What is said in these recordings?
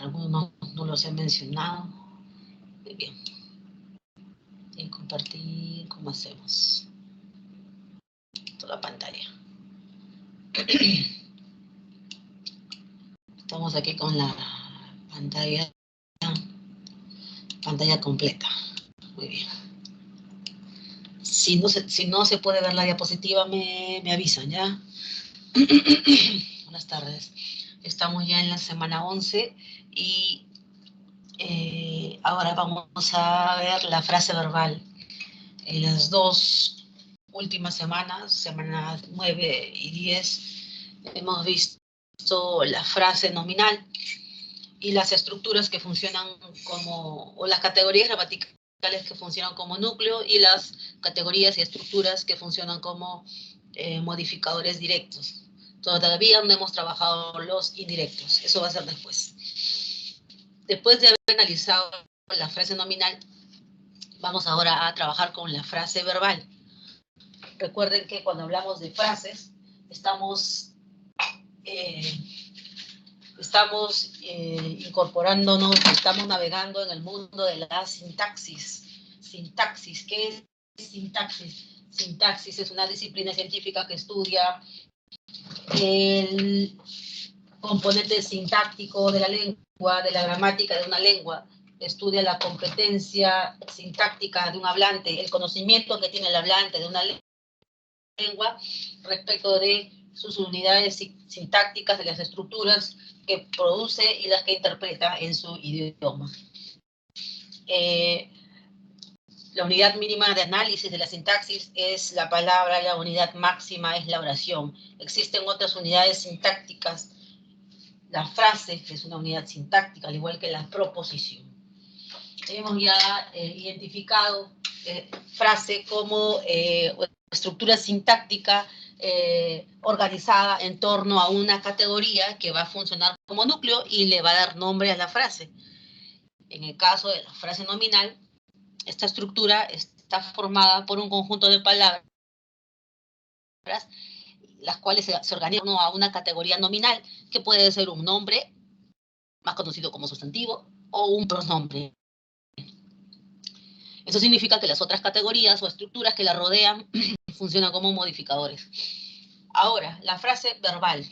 Algunos no los he mencionado. Muy bien. Y compartir, ¿cómo hacemos? Toda pantalla. Estamos aquí con la pantalla completa. Muy bien. Si no se puede ver la diapositiva, me avisan, ¿ya? Buenas tardes. Estamos ya en la semana 11 y ahora vamos a ver la frase verbal. En las dos últimas semanas 9 y 10, hemos visto la frase nominal y las estructuras que funcionan o las categorías gramaticales que funcionan como núcleo y las categorías y estructuras que funcionan como modificadores directos. Todavía no hemos trabajado los indirectos, eso va a ser después. Después de haber analizado la frase nominal, vamos ahora a trabajar con la frase verbal. Recuerden que cuando hablamos de frases, estamos incorporándonos, estamos navegando en el mundo de la sintaxis. Sintaxis, ¿qué es sintaxis? Sintaxis es una disciplina científica que estudia el componente sintáctico de la lengua, de la gramática de una lengua. Estudia la competencia sintáctica de un hablante, el conocimiento que tiene el hablante de una lengua respecto de sus unidades sintácticas, de las estructuras que produce y las que interpreta en su idioma. La unidad mínima de análisis de la sintaxis es la palabra, la unidad máxima es la oración. Existen otras unidades sintácticas. La frase es una unidad sintáctica, al igual que la proposición. Hemos ya identificado frase como estructura sintáctica organizada en torno a una categoría que va a funcionar como núcleo y le va a dar nombre a la frase. En el caso de la frase nominal, esta estructura está formada por un conjunto de palabras, las cuales se organizan a una categoría nominal, que puede ser un nombre, más conocido como sustantivo, o un pronombre. Eso significa que las otras categorías o estructuras que la rodean funcionan como modificadores. Ahora, la frase verbal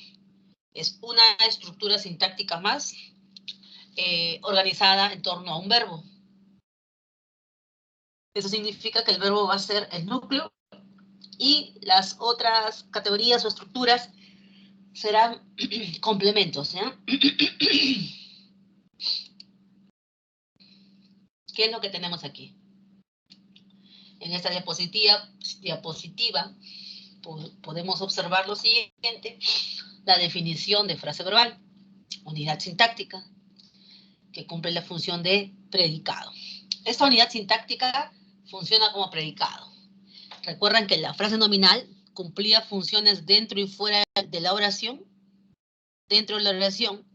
es una estructura sintáctica más organizada en torno a un verbo. Eso significa que el verbo va a ser el núcleo y las otras categorías o estructuras serán complementos, ¿ya? ¿Qué es lo que tenemos aquí? En esta diapositiva podemos observar lo siguiente: la definición de frase verbal, unidad sintáctica, que cumple la función de predicado. Esta unidad sintáctica funciona como predicado. Recuerdan que la frase nominal cumplía funciones dentro y fuera de la oración. Dentro de la oración,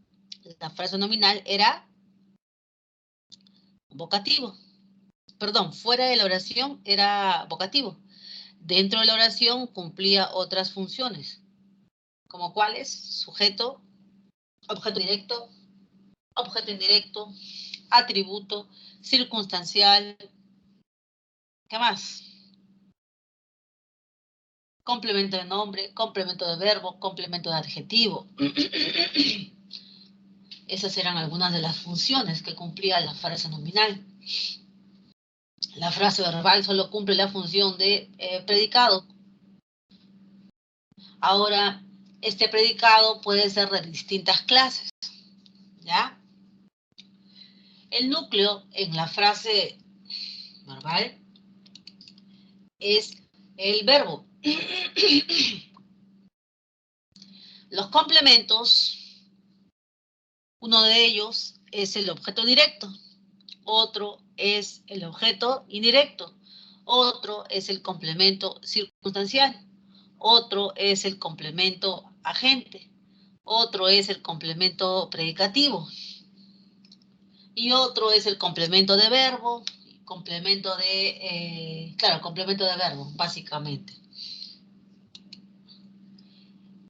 la frase nominal era vocativo. Perdón, fuera de la oración era vocativo. Dentro de la oración cumplía otras funciones, como cuáles: sujeto, objeto directo, objeto indirecto, atributo, circunstancial. ¿Qué más? Complemento de nombre, complemento de verbo, complemento de adjetivo. Esas eran algunas de las funciones que cumplía la frase nominal. La frase verbal solo cumple la función de predicado. Ahora, este predicado puede ser de distintas clases, ¿ya? El núcleo en la frase verbal es el verbo. Los complementos, uno de ellos es el objeto directo, otro es el objeto indirecto, otro es el complemento circunstancial, otro es el complemento agente, otro es el complemento predicativo y otro es el complemento de verbo, complemento de verbo, básicamente.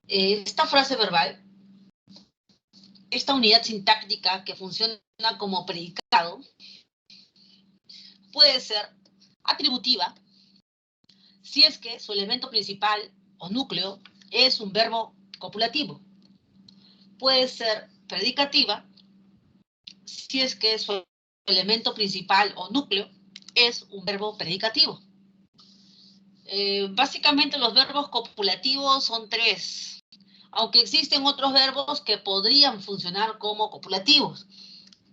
Esta frase verbal esta unidad sintáctica que funciona como predicado puede ser atributiva si es que su elemento principal o núcleo es un verbo copulativo. Puede ser predicativa si es que su elemento principal o núcleo es un verbo predicativo. Básicamente los verbos copulativos son 3, aunque existen otros verbos que podrían funcionar como copulativos.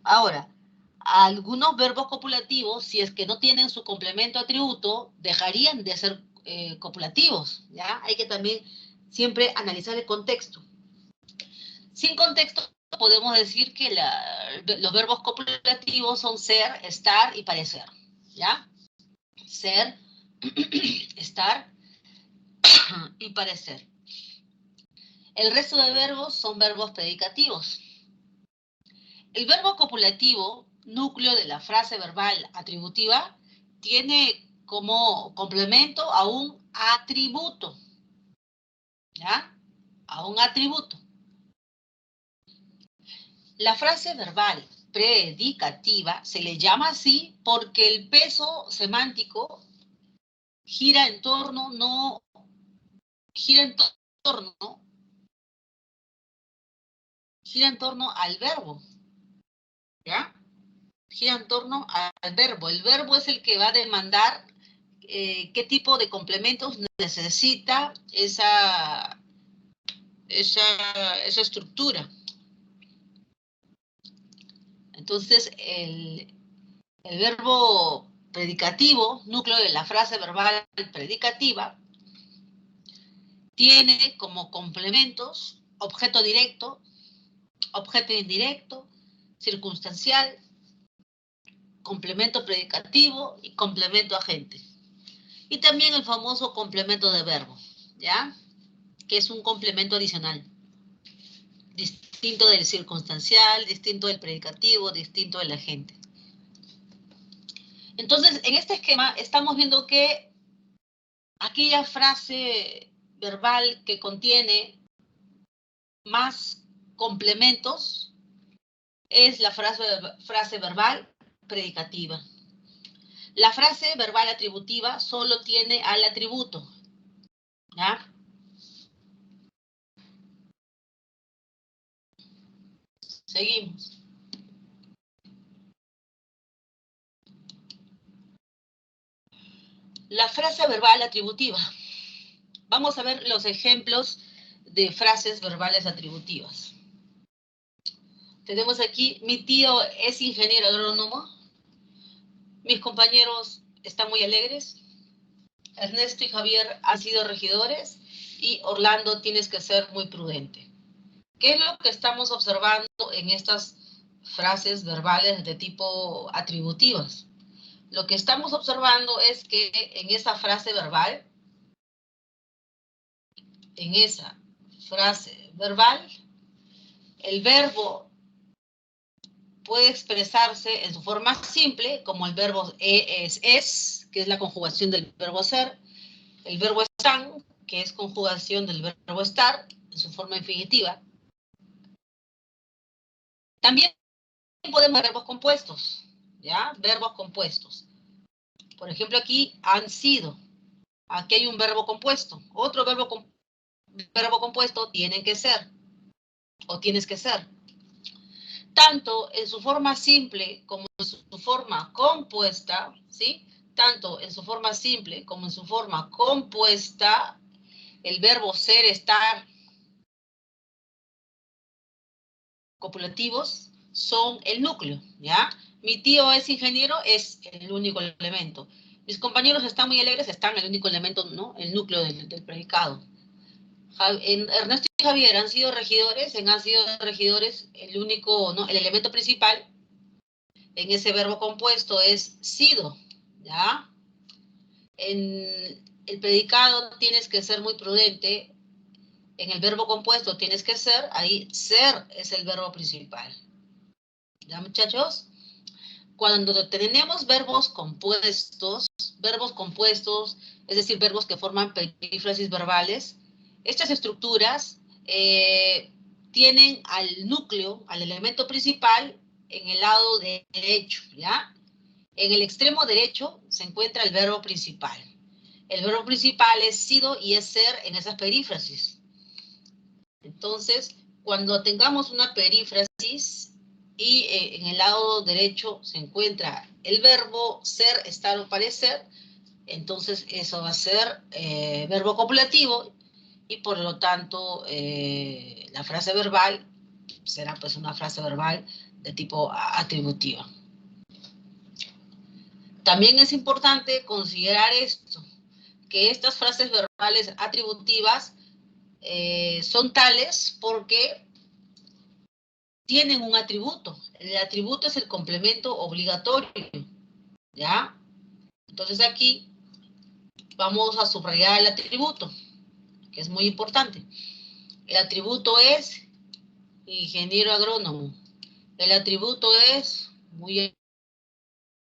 Ahora, algunos verbos copulativos, si es que no tienen su complemento atributo, dejarían de ser copulativos, ¿ya? Hay que también siempre analizar el contexto. Sin contexto, podemos decir que los verbos copulativos son ser, estar y parecer, ¿ya? Ser, estar y parecer. El resto de verbos son verbos predicativos. El verbo copulativo, núcleo de la frase verbal atributiva, tiene como complemento a un atributo, ¿ya? A un atributo. La frase verbal predicativa se le llama así porque el peso semántico gira en torno al verbo, ¿ya? Gira en torno al verbo. El verbo es el que va a demandar qué tipo de complementos necesita esa estructura. Entonces, el verbo predicativo, núcleo de la frase verbal predicativa, tiene como complementos objeto directo, objeto indirecto, circunstancial, complemento predicativo y complemento agente. Y también el famoso complemento de verbo, ¿ya? Que es un complemento adicional. Distinto del circunstancial, distinto del predicativo, distinto del agente. Entonces, en este esquema estamos viendo que aquella frase verbal que contiene más complementos es la frase verbal predicativa. La frase verbal atributiva solo tiene al atributo, ¿ya? Seguimos. La frase verbal atributiva. Vamos a ver los ejemplos de frases verbales atributivas. Tenemos aquí, mi tío es ingeniero agrónomo. Mis compañeros están muy alegres. Ernesto y Javier han sido regidores y Orlando tienes que ser muy prudente. ¿Qué es lo que estamos observando en estas frases verbales de tipo atributivas? Lo que estamos observando es que en esa frase verbal, el verbo puede expresarse en su forma simple, como el verbo es, que es la conjugación del verbo ser, el verbo están, que es conjugación del verbo estar, en su forma infinitiva. También podemos ver verbos compuestos, ¿ya? Verbos compuestos. Por ejemplo, aquí han sido. Aquí hay un verbo compuesto. Otro verbo compuesto, tienen que ser, o tienes que ser. Tanto en su forma simple como en su forma compuesta, ¿sí? Tanto en su forma simple como en su forma compuesta, el verbo ser, estar, copulativos, son el núcleo, ¿ya? Mi tío es ingeniero, es el único elemento. Mis compañeros están muy alegres, están el único elemento, ¿no? El núcleo del predicado. Ernesto y Javier han sido regidores, el único, ¿no? El elemento principal en ese verbo compuesto es sido, ¿ya? En el predicado tienes que ser muy prudente. En el verbo compuesto tienes que ser, ahí ser es el verbo principal. ¿Ya, muchachos? Cuando tenemos verbos compuestos, es decir, verbos que forman perífrasis verbales, estas estructuras tienen al núcleo, al elemento principal, en el lado derecho, ¿ya? En el extremo derecho se encuentra el verbo principal. El verbo principal es sido y es ser en esas perífrasis. Entonces, cuando tengamos una perífrasis y en el lado derecho se encuentra el verbo ser, estar o parecer, entonces eso va a ser verbo copulativo y por lo tanto la frase verbal será pues una frase verbal de tipo atributiva. También es importante considerar esto, que estas frases verbales atributivas son tales porque tienen un atributo. El atributo es el complemento obligatorio, ¿ya? Entonces aquí vamos a subrayar el atributo, que es muy importante. El atributo es ingeniero agrónomo. El atributo es muy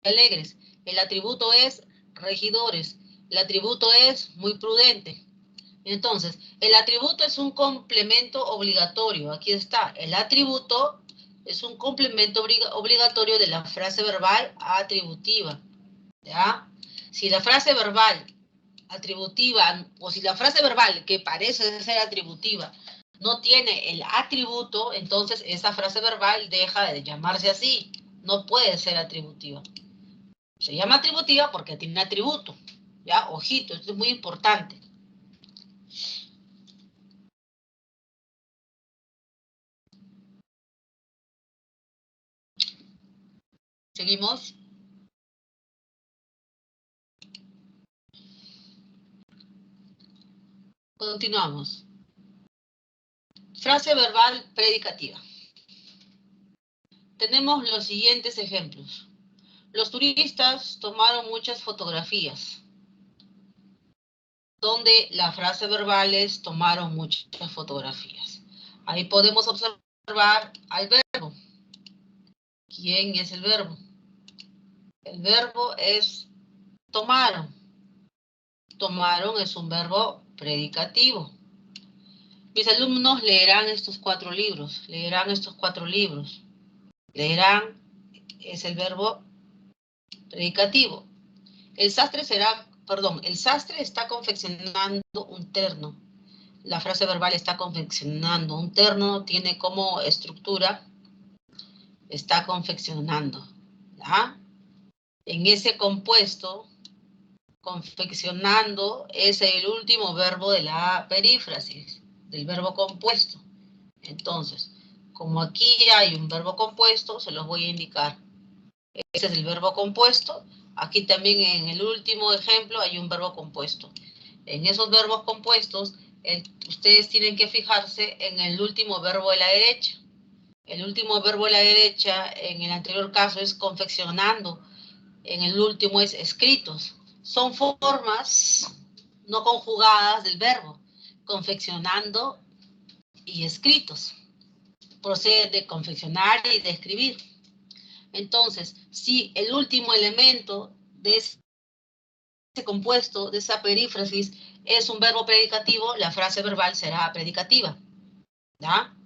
alegres. El atributo es regidores. El atributo es muy prudente. Entonces, el atributo es un complemento obligatorio. Aquí está. El atributo es un complemento obligatorio de la frase verbal atributiva. ¿Ya? Si la frase verbal atributiva, o si la frase verbal que parece ser atributiva no tiene el atributo, entonces esa frase verbal deja de llamarse así. No puede ser atributiva. Se llama atributiva porque tiene atributo. ¿Ya? Ojito, esto es muy importante. Seguimos. Continuamos. Frase verbal predicativa. Tenemos los siguientes ejemplos. Los turistas tomaron muchas fotografías. Donde la frase verbal es tomaron muchas fotografías. Ahí podemos observar al verbo. ¿Quién es el verbo? El verbo es tomaron. Tomaron es un verbo predicativo. Mis alumnos leerán estos 4 libros. Leerán estos 4 libros. Leerán es el verbo predicativo. El sastre está confeccionando un terno. La frase verbal está confeccionando un terno, tiene como estructura, está confeccionando. ¿Ya? En ese compuesto, confeccionando es el último verbo de la perífrasis, del verbo compuesto. Entonces, como aquí hay un verbo compuesto, se los voy a indicar. Ese es el verbo compuesto. Aquí también en el último ejemplo hay un verbo compuesto. En esos verbos compuestos, ustedes tienen que fijarse en el último verbo de la derecha. El último verbo de la derecha, en el anterior caso, es confeccionando. En el último es escritos. Son formas no conjugadas del verbo. Confeccionando y escritos. Procede de confeccionar y de escribir. Entonces, si el último elemento de ese compuesto, de esa perífrasis, es un verbo predicativo, la frase verbal será predicativa. ¿Ya?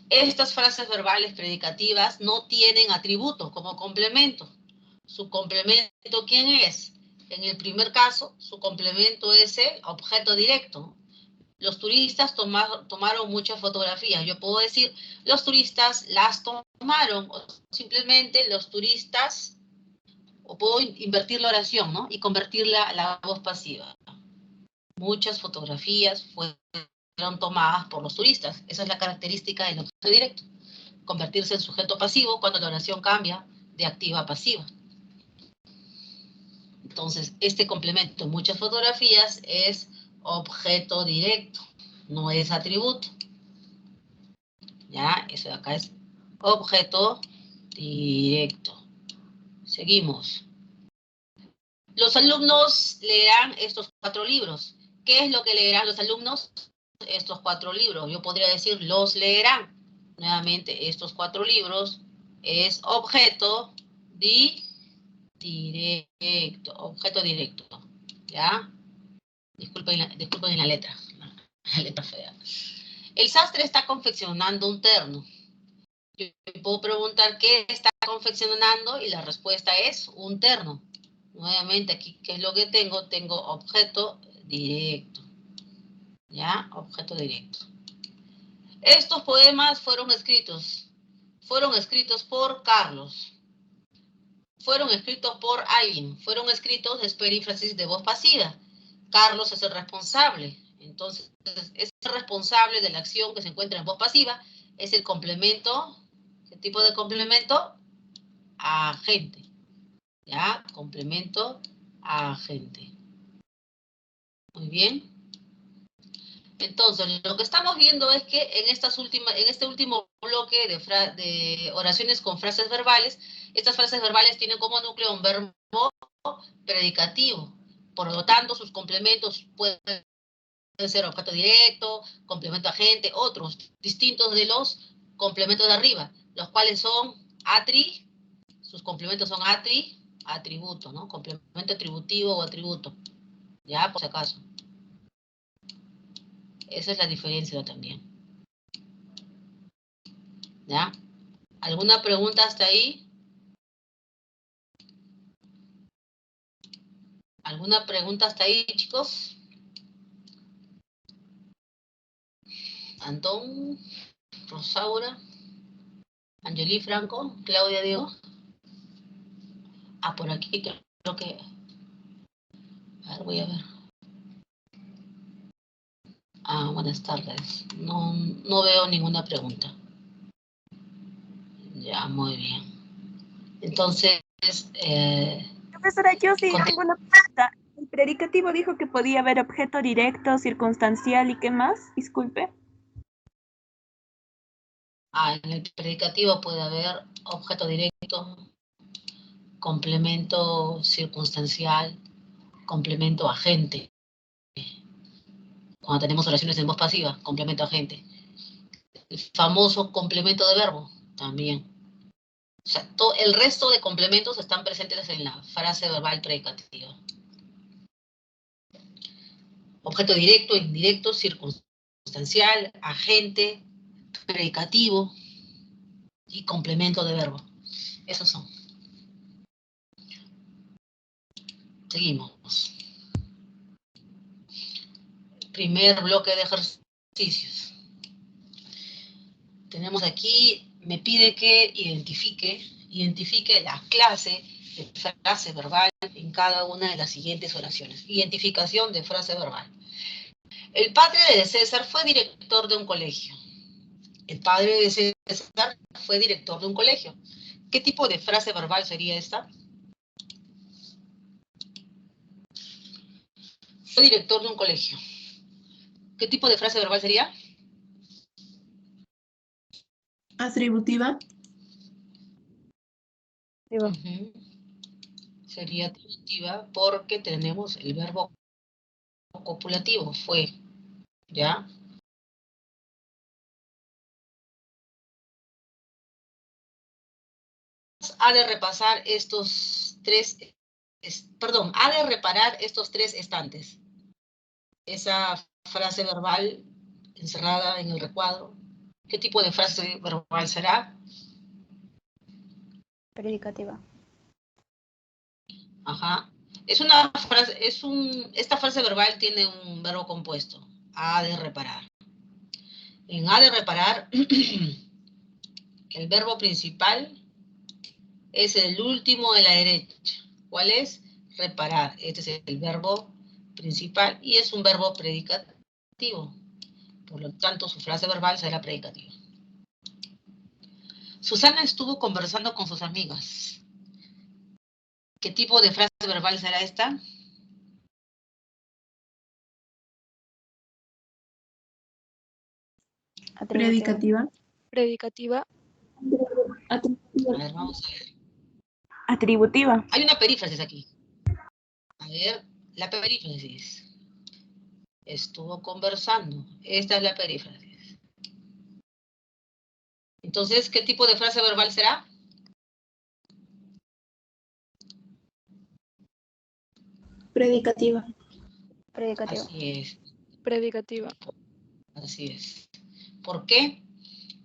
Estas frases verbales predicativas no tienen atributo como complemento. ¿Su complemento quién es? En el primer caso, su complemento es el objeto directo. Los turistas tomaron muchas fotografías. Yo puedo decir, los turistas las tomaron, o simplemente los turistas, o puedo invertir la oración, ¿no? Y convertirla a la voz pasiva. Muchas fotografías fueron tomadas por los turistas. Esa es la característica del objeto directo. Convertirse en sujeto pasivo cuando la oración cambia de activa a pasiva. Entonces, este complemento, muchas fotografías, es objeto directo, no es atributo. ¿Ya? Eso de acá es objeto directo. Seguimos. Los alumnos leerán estos 4 libros. ¿Qué es lo que leerán los alumnos? Estos 4 libros. Yo podría decir, los leerán. Nuevamente, estos 4 libros es objeto directo. Objeto directo. ¿Ya? Disculpen la letra. La letra fea. El sastre está confeccionando un terno. Yo puedo preguntar qué está confeccionando y la respuesta es un terno. Nuevamente aquí, ¿qué es lo que tengo? Tengo objeto directo. ¿Ya? Objeto directo. Estos poemas fueron escritos por Carlos. Fueron escritos por alguien. Fueron escritos de perífrasis de voz pasiva. Carlos es el responsable. Entonces, es el responsable de la acción que se encuentra en voz pasiva. Es el complemento. ¿Qué tipo de complemento? Agente. ¿Ya? Complemento agente. Muy bien. Entonces, lo que estamos viendo es que en este último bloque de oraciones con frases verbales, estas frases verbales tienen como núcleo un verbo predicativo. Por lo tanto, sus complementos pueden ser objeto directo, complemento agente, otros distintos de los complementos de arriba, los cuales son sus complementos son atributo, ¿no? Complemento atributivo o atributo, ya, por si acaso. Esa es la diferencia también. ¿Ya? ¿Alguna pregunta hasta ahí? ¿Alguna pregunta hasta ahí, chicos? Antón, Rosaura, Angeli Franco, Claudia Diego. Por aquí creo que... A ver, voy a ver. Buenas tardes. No veo ninguna pregunta. Ya, muy bien. Entonces, Profesora, yo sí tengo una pregunta. El predicativo dijo que podía haber objeto directo, circunstancial y qué más, disculpe. en el predicativo puede haber objeto directo, complemento circunstancial, complemento agente. Cuando tenemos oraciones en voz pasiva, complemento agente. El famoso complemento de verbo, también. O sea, el resto de complementos están presentes en la frase verbal predicativa. Objeto directo, indirecto, circunstancial, agente, predicativo y complemento de verbo. Esos son. Seguimos. Primer bloque de ejercicios. Tenemos aquí, me pide que identifique la clase de frase verbal en cada una de las siguientes oraciones. Identificación de frase verbal. El padre de César fue director de un colegio. El padre de César fue director de un colegio. ¿Qué tipo de frase verbal sería esta? Fue director de un colegio. ¿Qué tipo de frase verbal sería? Atributiva. Sería atributiva porque tenemos el verbo copulativo, fue, ¿ya? Ha de reparar estos tres estantes. Esa frase verbal encerrada en el recuadro. ¿Qué tipo de frase verbal será? Predicativa. Ajá. Es una frase, esta frase verbal tiene un verbo compuesto, ha de reparar. En ha de reparar, el verbo principal es el último de la derecha. ¿Cuál es? Reparar. Este es el verbo principal y es un verbo predicativo. Por lo tanto, su frase verbal será predicativa. Susana estuvo conversando con sus amigas. ¿Qué tipo de frase verbal será esta? Predicativa. Predicativa. A ver, vamos a ver. Atributiva. Hay una perífrasis aquí. A ver, la perífrasis. Estuvo conversando. Esta es la perífrasis. Entonces, ¿qué tipo de frase verbal será? Predicativa. Predicativa. Así es. Predicativa. Así es. ¿Por qué?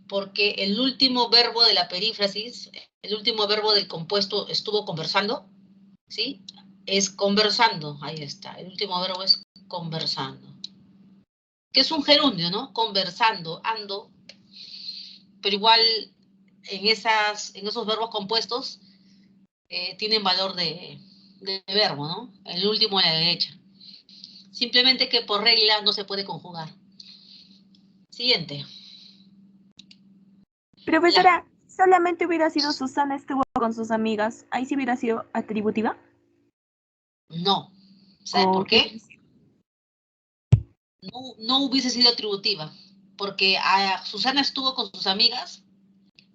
Porque el último verbo de la perífrasis, el último verbo del compuesto estuvo conversando, ¿sí? Es conversando, ahí está. El último verbo es conversando. Que es un gerundio, ¿no? Conversando, ando. Pero igual en esos verbos compuestos tienen valor de verbo, ¿no? El último a la derecha. Simplemente que por regla no se puede conjugar. Siguiente. Profesora, solamente hubiera sido Susana estuvo con sus amigas. ¿Ahí sí hubiera sido atributiva? No. ¿Saben por qué? Sí. No hubiese sido atributiva. Porque a Susana estuvo con sus amigas,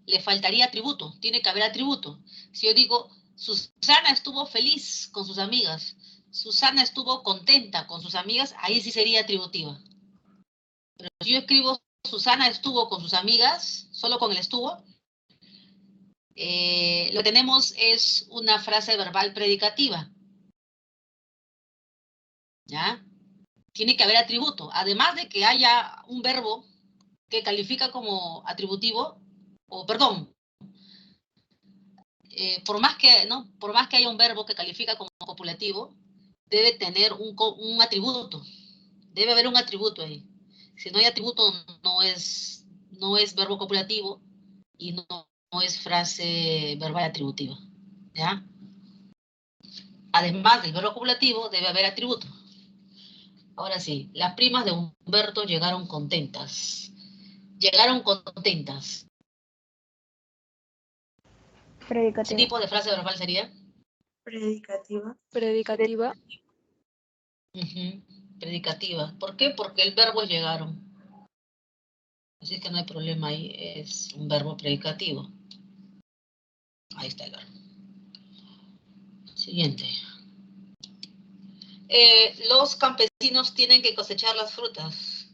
le faltaría atributo. Tiene que haber atributo. Si yo digo, Susana estuvo feliz con sus amigas, Susana estuvo contenta con sus amigas, ahí sí sería atributiva. Pero si yo escribo, Susana estuvo con sus amigas, solo con el estuvo, lo que tenemos es una frase verbal predicativa. ¿Ya? Tiene que haber atributo. Además de que haya un verbo que califica como atributivo, o perdón, por más que haya un verbo que califica como copulativo, debe tener un atributo. Debe haber un atributo ahí. Si no hay atributo, no es verbo copulativo y no es frase verbal atributiva. ¿Ya? Además del verbo copulativo, debe haber atributo. Ahora sí, las primas de Humberto llegaron contentas. Llegaron contentas. Predicativa. ¿Qué tipo de frase verbal sería? Predicativa. Predicativa. Predicativa. ¿Por qué? Porque el verbo es llegaron. Así que no hay problema ahí, es un verbo predicativo. Ahí está el verbo. Siguiente. Los campesinos tienen que cosechar las frutas.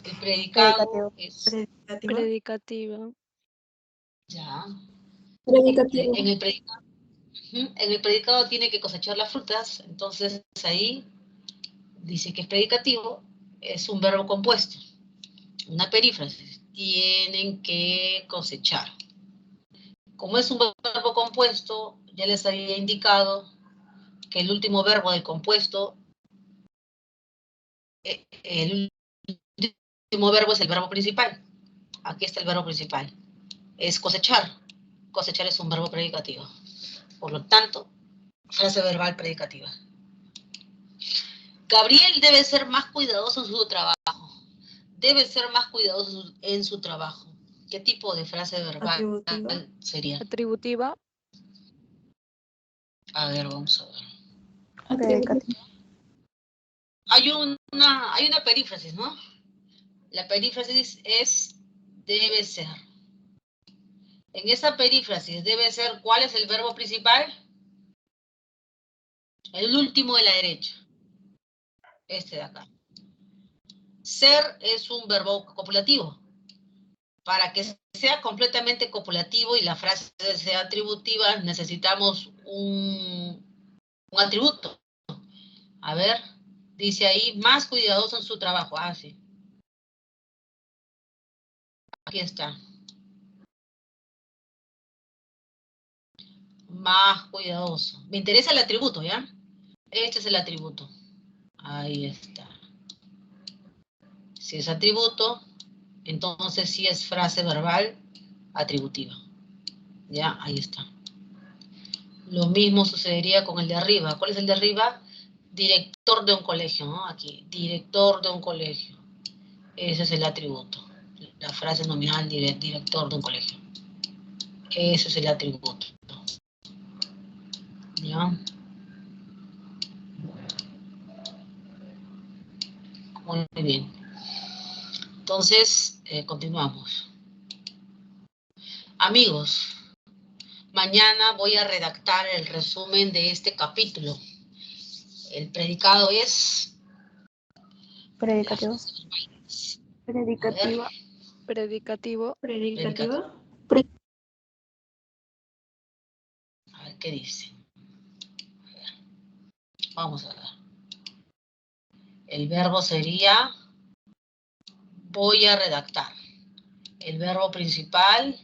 El predicado es... Predicativa. Predicativa. Ya. Predicativa. En el predicado tiene que cosechar las frutas, entonces ahí dice que es predicativo, es un verbo compuesto, una perífrasis. Tienen que cosechar. Como es un verbo compuesto, ya les había indicado que el último verbo del compuesto, el último verbo es el verbo principal. Aquí está el verbo principal. Es cosechar. Cosechar es un verbo predicativo. Por lo tanto, frase verbal predicativa. Gabriel debe ser más cuidadoso en su trabajo. Debe ser más cuidadoso en su trabajo. ¿Qué tipo de frase verbal Atributiva. sería? Atributiva. A ver, vamos a ver. Atributiva. Hay una perífrasis, ¿no? La perífrasis es debe ser. En esa perífrasis debe ser, ¿cuál es el verbo principal? El último de la derecha. Este de acá. Ser es un verbo copulativo. Para que sea completamente copulativo y la frase sea atributiva, necesitamos un atributo. A ver, dice ahí, más cuidadoso en su trabajo. Ah, sí. Aquí está. Más cuidadoso. Me interesa el atributo, ¿ya? Este es el atributo. Ahí está. Si es atributo, entonces sí es frase verbal atributiva. Ya, ahí está. Lo mismo sucedería con el de arriba. ¿Cuál es el de arriba? Director de un colegio, ¿no? Aquí, director de un colegio. Ese es el atributo. La frase nominal, director de un colegio. Ese es el atributo. ¿Ya? Muy bien. Entonces, continuamos. Amigos, mañana voy a redactar el resumen de este capítulo. El predicado es... Predicativo. Predicativo. Predicativa. A ver qué dice. Vamos a ver. El verbo sería voy a redactar. El verbo principal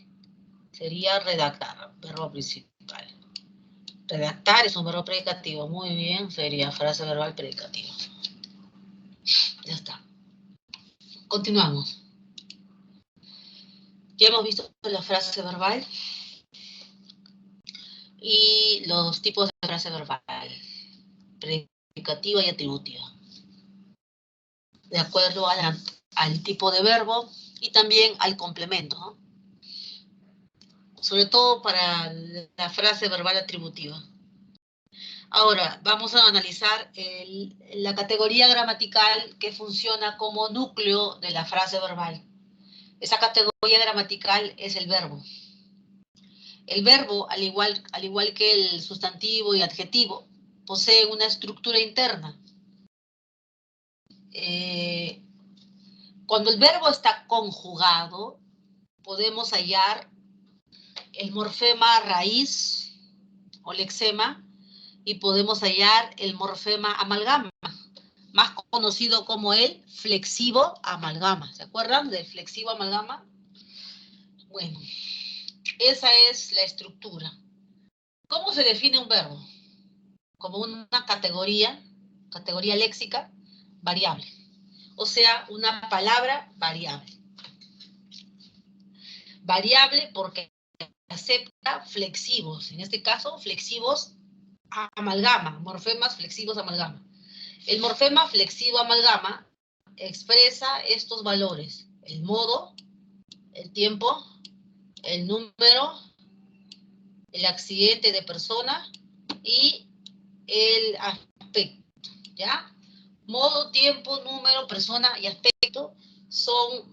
sería redactar, verbo principal. Redactar es un verbo predicativo, muy bien, sería frase verbal predicativa. Ya está. Continuamos. Ya hemos visto la frase verbal y los tipos de frase verbal, predicativa y atributiva, de acuerdo al tipo de verbo y también al complemento, ¿no? Sobre todo para la frase verbal atributiva. Ahora, vamos a analizar la categoría gramatical que funciona como núcleo de la frase verbal. Esa categoría gramatical es el verbo. El verbo, al igual que el sustantivo y adjetivo, posee una estructura interna. Cuando el verbo está conjugado, podemos hallar el morfema raíz o lexema y podemos hallar el morfema amalgama, más conocido como el flexivo amalgama. ¿Se acuerdan del flexivo amalgama? Bueno, esa es la estructura. ¿Cómo se define un verbo? Como una categoría léxica variable. O sea, una palabra variable. Variable porque acepta flexivos, en este caso flexivos amalgama, morfemas flexivos amalgama. El morfema flexivo amalgama expresa estos valores: el modo, el tiempo, el número, el accidente de persona y el aspecto, ¿ya? Modo, tiempo, número, persona y aspecto son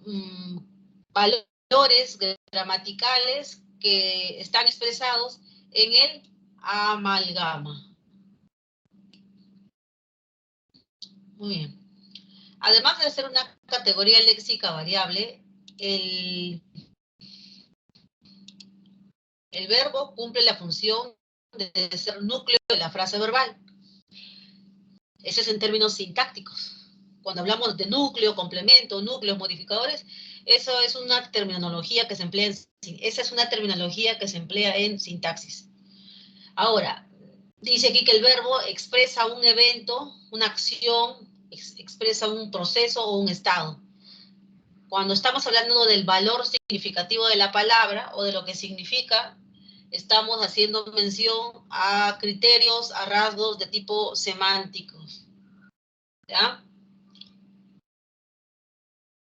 valores gramaticales que están expresados en el amalgama. Muy bien. Además de ser una categoría léxica variable, el verbo cumple la función de ser núcleo de la frase verbal. Eso es en términos sintácticos. Cuando hablamos de núcleo, complemento, núcleos, modificadores, eso es una terminología que se emplea esa es una terminología que se emplea en sintaxis. Ahora, dice aquí que el verbo expresa un evento, una acción, expresa un proceso o un estado. Cuando estamos hablando del valor significativo de la palabra o de lo que significa, estamos haciendo mención a criterios, a rasgos de tipo semánticos. ¿Ya?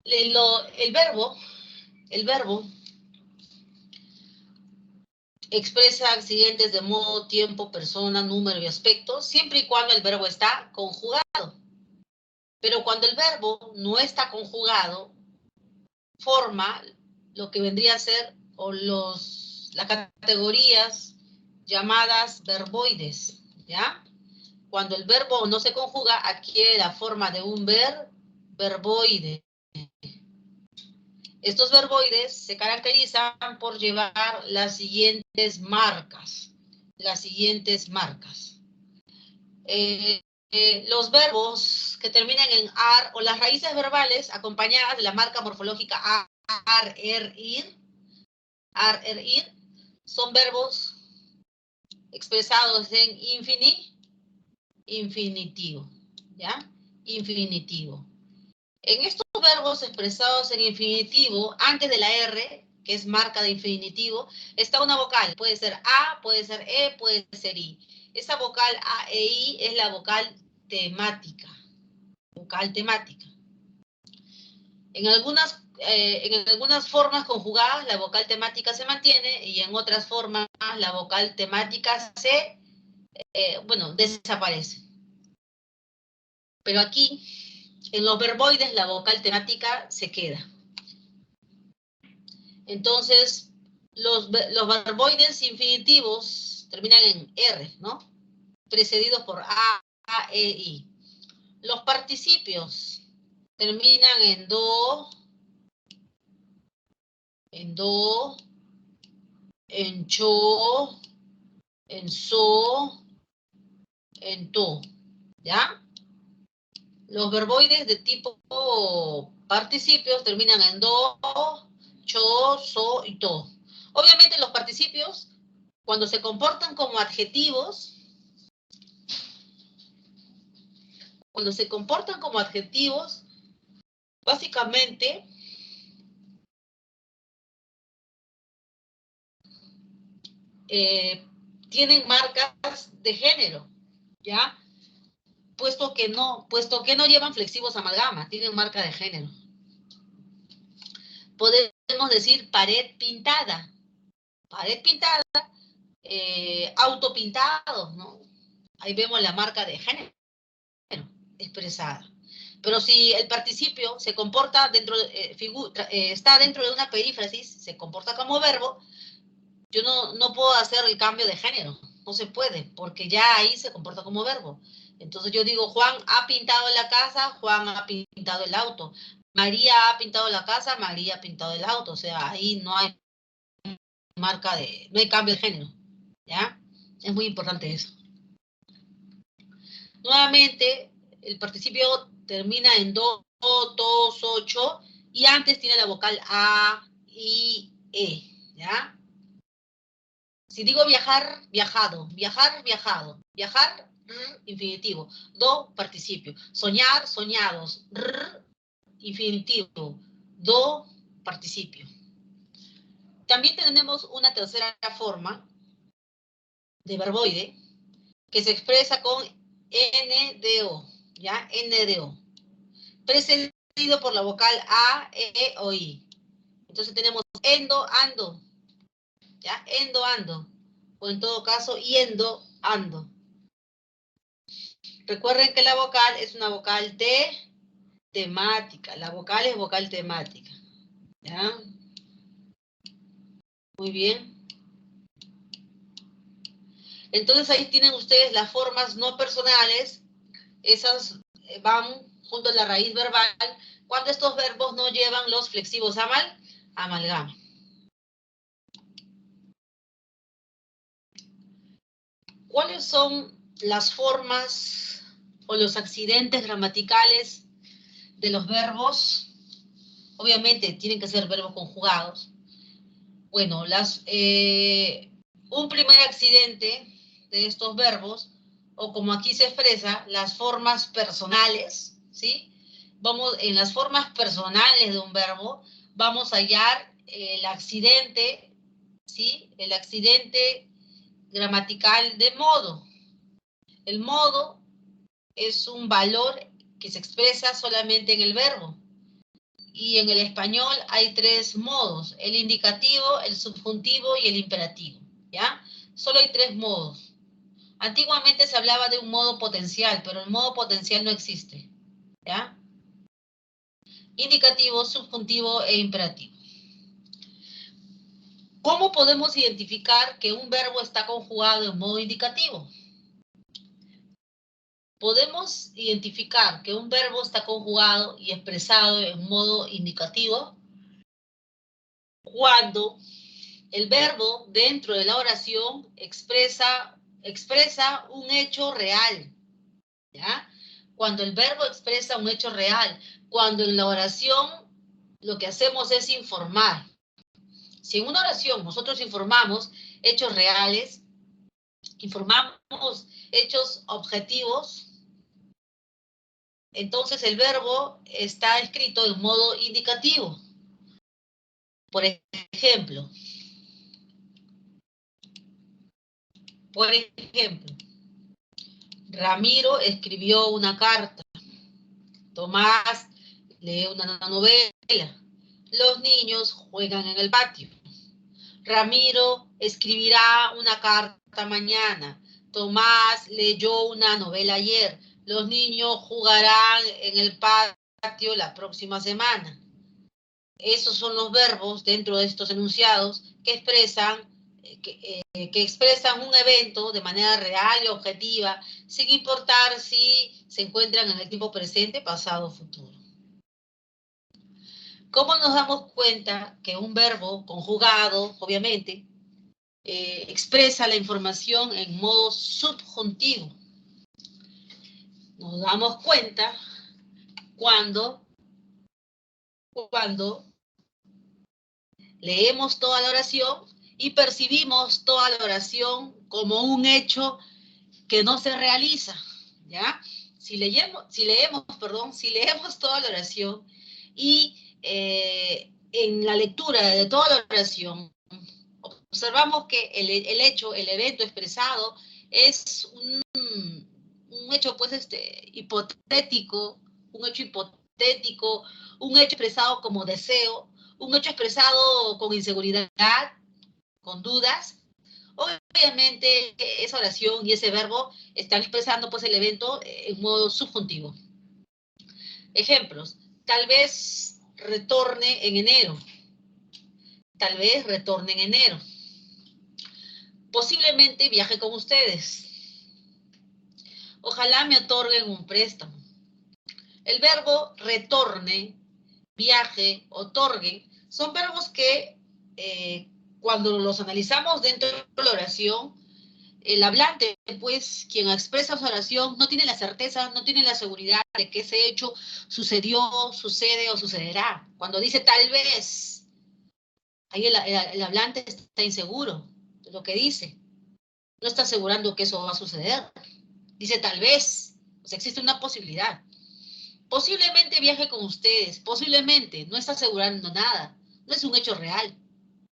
El verbo expresa accidentes de modo, tiempo, persona, número y aspecto, siempre y cuando el verbo está conjugado. Pero cuando el verbo no está conjugado, forma lo que vendría a ser las categorías llamadas verboides, ¿ya? Cuando el verbo no se conjuga, adquiere la forma de un verboide. Estos verboides se caracterizan por llevar las siguientes marcas. Los verbos que terminan en ar o las raíces verbales acompañadas de la marca morfológica ar, er, ir, son verbos expresados en infinitivo, ¿ya? Infinitivo. En estos verbos expresados en infinitivo, antes de la R, que es marca de infinitivo, está una vocal. Puede ser A, puede ser E, puede ser I. Esa vocal A e I es la vocal temática. En algunas formas conjugadas, la vocal temática se mantiene y en otras formas, la vocal temática desaparece. Pero aquí, en los verboides, la vocal temática se queda. Entonces, los verboides infinitivos terminan en R, ¿no? Precedidos por A, E, I. Los participios terminan en do, en cho, en so, en to, ¿ya? Los verboides de tipo participios terminan en do, cho, so y to. Obviamente los participios, cuando se comportan como adjetivos, básicamente tienen marcas de género, ¿ya? Puesto que no llevan flexivos amalgama, tienen marca de género. Podemos decir pared pintada, auto pintado, ¿no? Ahí vemos la marca de género expresada. Pero si el participio se comporta está dentro de una perífrasis, se comporta como verbo, yo no puedo hacer el cambio de género, no se puede, porque ya ahí se comporta como verbo. Entonces yo digo, Juan ha pintado la casa, Juan ha pintado el auto. María ha pintado la casa, María ha pintado el auto. O sea, ahí no hay no hay cambio de género, ¿ya? Es muy importante eso. Nuevamente, el participio termina en do, to, so, cho, y antes tiene la vocal a, i, e, ¿ya? Si digo viajar, viajado, viajar, viajado, viajar, infinitivo, do, participio, soñar, soñados, infinitivo, do, participio. También tenemos una tercera forma de verboide que se expresa con NDO, ¿ya? NDO, precedido por la vocal A, E o I. Entonces tenemos endo, ando, ¿ya? Endo, ando, o en todo caso, yendo, ando. Recuerden que la vocal es una vocal temática. La vocal es vocal temática, ¿ya? Muy bien. Entonces ahí tienen ustedes las formas no personales. Esas van junto a la raíz verbal cuando estos verbos no llevan los flexivos amalgama. ¿Cuáles son las formas o los accidentes gramaticales de los verbos? Obviamente tienen que ser verbos conjugados. Bueno, un primer accidente de estos verbos, o como aquí se expresa, las formas personales, ¿sí? En las formas personales de un verbo, vamos a hallar el accidente, ¿sí? El accidente gramatical de modo. El modo es un valor que se expresa solamente en el verbo. Y en el español hay tres modos: el indicativo, el subjuntivo y el imperativo, ¿ya? Solo hay tres modos. Antiguamente se hablaba de un modo potencial, pero el modo potencial no existe, ¿ya? Indicativo, subjuntivo e imperativo. ¿Cómo podemos identificar que un verbo está conjugado en modo indicativo? Podemos identificar que un verbo está conjugado y expresado en modo indicativo cuando el verbo dentro de la oración expresa un hecho real, ¿ya? Cuando el verbo expresa un hecho real, cuando en la oración lo que hacemos es informar. Si en una oración nosotros informamos hechos reales, informamos hechos objetivos, entonces el verbo está escrito en modo indicativo. Por ejemplo, Ramiro escribió una carta. Tomás lee una novela. Los niños juegan en el patio. Ramiro escribirá una carta mañana. Tomás leyó una novela ayer. Los niños jugarán en el patio la próxima semana. Esos son los verbos dentro de estos enunciados que expresan un evento de manera real y objetiva, sin importar si se encuentran en el tiempo presente, pasado o futuro. ¿Cómo nos damos cuenta que un verbo conjugado, obviamente, expresa la información en modo subjuntivo? Nos damos cuenta cuando cuando leemos toda la oración y percibimos toda la oración como un hecho que no se realiza, ¿ya? Si leemos toda la oración y en la lectura de toda la oración observamos que el hecho, el evento expresado es un hecho pues hipotético, un hecho expresado como deseo, un hecho expresado con inseguridad, con dudas. Obviamente esa oración y ese verbo están expresando pues el evento en modo subjuntivo. Ejemplos: tal vez retorne en enero. Tal vez retorne en enero. Posiblemente viaje con ustedes. Ojalá me otorguen un préstamo. El verbo retorne, viaje, otorguen, son verbos que cuando los analizamos dentro de la oración, el hablante, pues, quien expresa su oración, no tiene la certeza, no tiene la seguridad de que ese hecho sucedió, sucede o sucederá. Cuando dice tal vez, ahí el hablante está inseguro de lo que dice. No está asegurando que eso va a suceder. Dice tal vez, o sea, existe una posibilidad. Posiblemente viaje con ustedes, posiblemente, no está asegurando nada, no es un hecho real,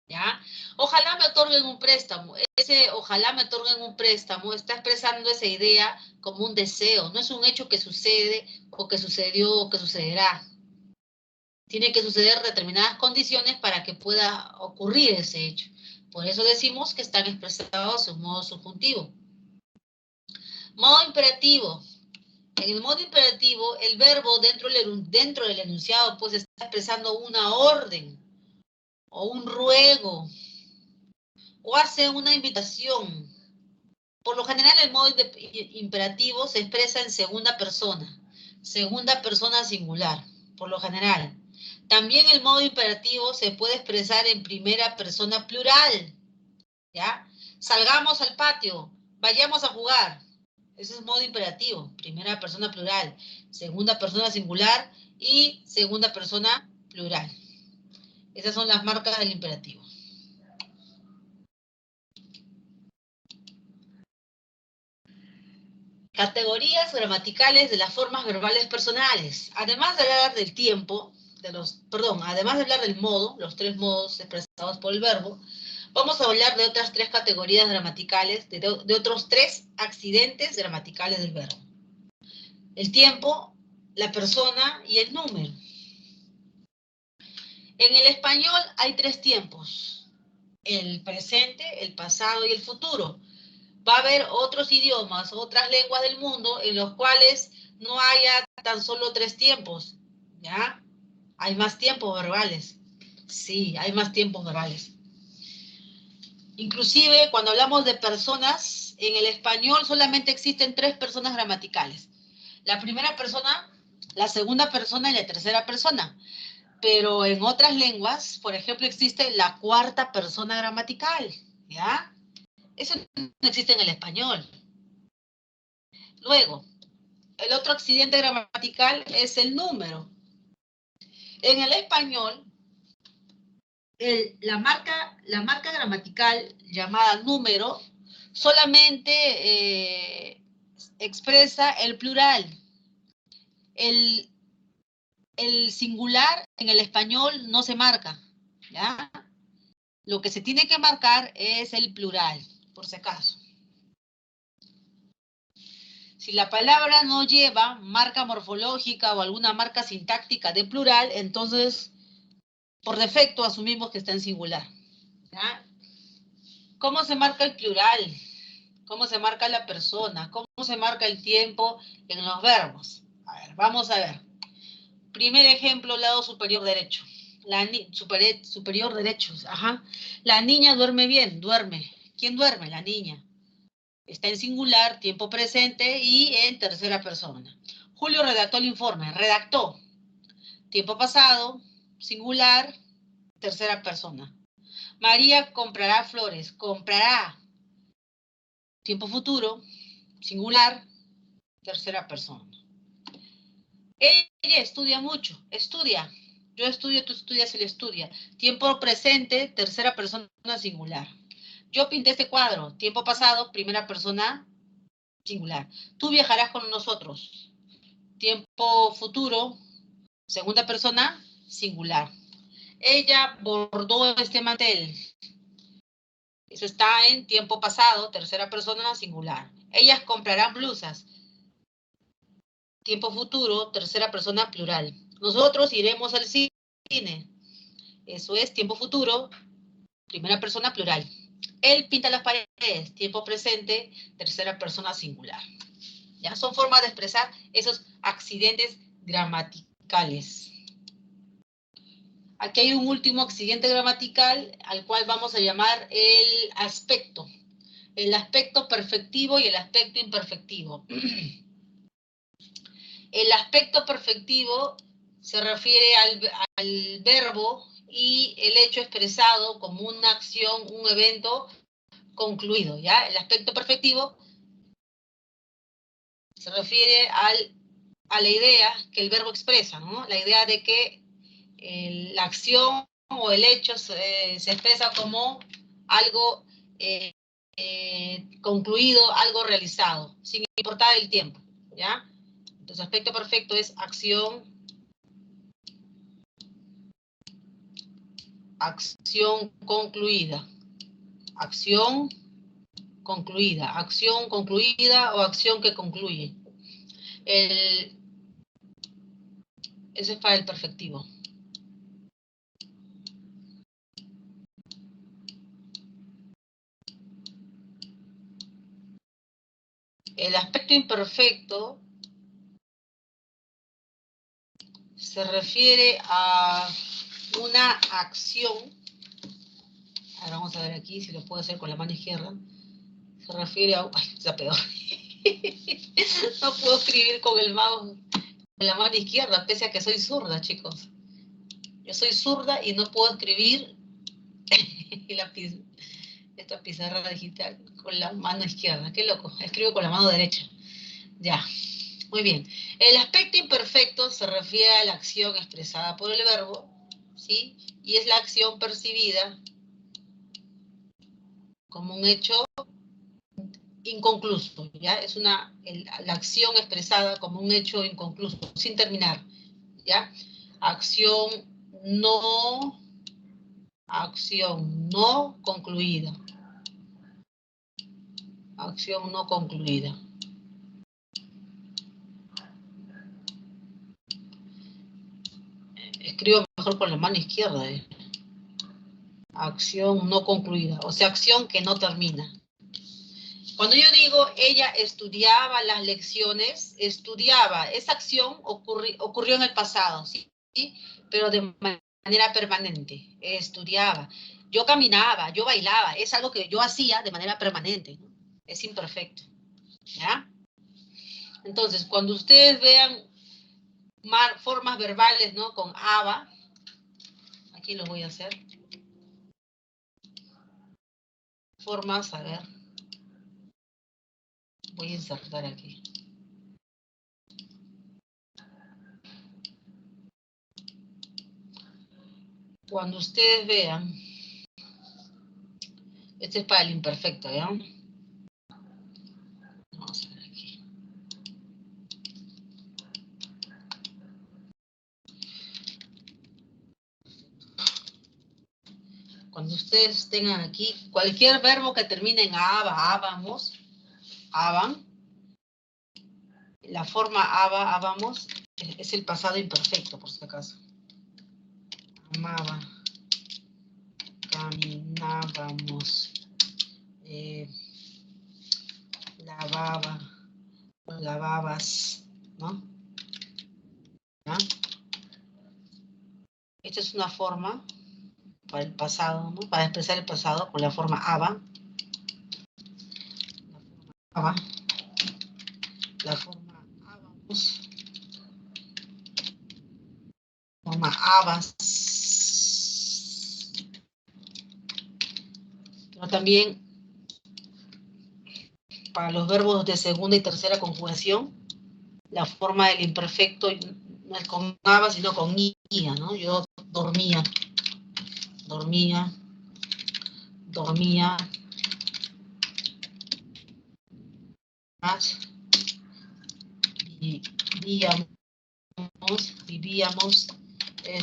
¿ya? Ojalá me otorguen un préstamo, ese ojalá me otorguen un préstamo está expresando esa idea como un deseo, no es un hecho que sucede o que sucedió o que sucederá. Tiene que suceder determinadas condiciones para que pueda ocurrir ese hecho. Por eso decimos que están expresados en modo subjuntivo. Modo imperativo. En el modo imperativo, el verbo dentro del enunciado pues está expresando una orden o un ruego o hace una invitación. Por lo general, el modo imperativo se expresa en segunda persona singular, por lo general. También el modo imperativo se puede expresar en primera persona plural, ¿ya? Salgamos al patio, vayamos a jugar. Ese es modo imperativo, primera persona plural, segunda persona singular y segunda persona plural. Esas son las marcas del imperativo. Categorías gramaticales de las formas verbales personales. Además de hablar del tiempo, además de hablar del modo, los tres modos expresados por el verbo, vamos a hablar de otras tres categorías gramaticales, de otros tres accidentes gramaticales del verbo. El tiempo, la persona y el número. En el español hay tres tiempos: el presente, el pasado y el futuro. Va a haber otros idiomas, otras lenguas del mundo en los cuales no haya tan solo tres tiempos, ¿ya? Hay más tiempos verbales. Sí, hay más tiempos verbales. Inclusive, cuando hablamos de personas, en el español solamente existen tres personas gramaticales. La primera persona, la segunda persona y la tercera persona. Pero en otras lenguas, por ejemplo, existe la cuarta persona gramatical, ¿ya? Eso no existe en el español. Luego, el otro accidente gramatical es el número. En el español, la marca gramatical llamada número solamente expresa el plural. El singular en el español no se marca, ¿ya? Lo que se tiene que marcar es el plural, por si acaso. Si la palabra no lleva marca morfológica o alguna marca sintáctica de plural, entonces, por defecto, asumimos que está en singular, ¿ya? ¿Cómo se marca el plural? ¿Cómo se marca la persona? ¿Cómo se marca el tiempo en los verbos? A ver, vamos a ver. Primer ejemplo, lado superior derecho. Superior derecho, ajá. La niña duerme bien, duerme. ¿Quién duerme? La niña. Está en singular, tiempo presente y en tercera persona. Julio redactó el informe. Redactó. Tiempo pasado, singular, tercera persona. María comprará flores. Comprará. Tiempo futuro, singular, tercera persona. Ella estudia mucho. Estudia. Yo estudio, tú estudias, él estudia. Tiempo presente, tercera persona singular. Yo pinté este cuadro. Tiempo pasado, primera persona singular. Tú viajarás con nosotros. Tiempo futuro, segunda persona singular. Ella bordó este mantel. Eso está en tiempo pasado, tercera persona singular. Ellas comprarán blusas. Tiempo futuro, tercera persona plural. Nosotros iremos al cine. Eso es tiempo futuro, primera persona plural. Él pinta las paredes, tiempo presente, tercera persona singular. ¿Ya? Son formas de expresar esos accidentes gramaticales. Aquí hay un último accidente gramatical al cual vamos a llamar el aspecto. El aspecto perfectivo y el aspecto imperfectivo. El aspecto perfectivo se refiere al verbo y el hecho expresado como una acción, un evento concluido, ¿ya? El aspecto perfectivo se refiere a la idea que el verbo expresa, ¿no? La idea de que la acción o el hecho se expresa como algo concluido, algo realizado, sin importar el tiempo, ¿ya? Entonces, aspecto perfecto es acción concluida. Acción concluida o acción que concluye. Eso es para el perfectivo. El aspecto imperfecto se refiere a una acción. Ahora vamos a ver aquí si lo puedo hacer con la mano izquierda. Se refiere a... Ay, está peor. No puedo escribir con el mouse, con la mano izquierda, pese a que soy zurda, chicos. Yo soy zurda y no puedo escribir esta pizarra digital con la mano izquierda. Qué loco. Escribo con la mano derecha. Ya. Muy bien. El aspecto imperfecto se refiere a la acción expresada por el verbo, ¿sí? Y es la acción percibida como un hecho inconcluso, ¿ya? Es la acción expresada como un hecho inconcluso, sin terminar, ¿ya? Acción no concluida. Acción no concluida. Escribo mejor con la mano izquierda. Acción no concluida, o sea, acción que no termina. Cuando yo digo ella estudiaba las lecciones, estudiaba, esa acción ocurrió en el pasado, ¿sí? Pero de manera permanente, estudiaba. Yo caminaba, yo bailaba, es algo que yo hacía de manera permanente, ¿no? Es imperfecto, ¿ya? Entonces, cuando ustedes vean formas verbales, ¿no? Con aba, aquí lo voy a hacer. Formas, a ver. Voy a insertar aquí. Cuando ustedes vean, este es para el imperfecto, ¿ya? Vamos a ver aquí. Cuando ustedes tengan aquí cualquier verbo que termine en aba, abamos, aban, la forma aba, abamos, es el pasado imperfecto, por si acaso. Amaba, caminábamos, lavaba, lavabas, ¿no? ¿Ya? Esta es una forma para el pasado, ¿no? Para expresar el pasado con la forma aba. La forma abamos. Forma abas. Pero también para los verbos de segunda y tercera conjugación, la forma del imperfecto no es con aba, sino con i. ¿no? Yo dormía, más, vivíamos, eh,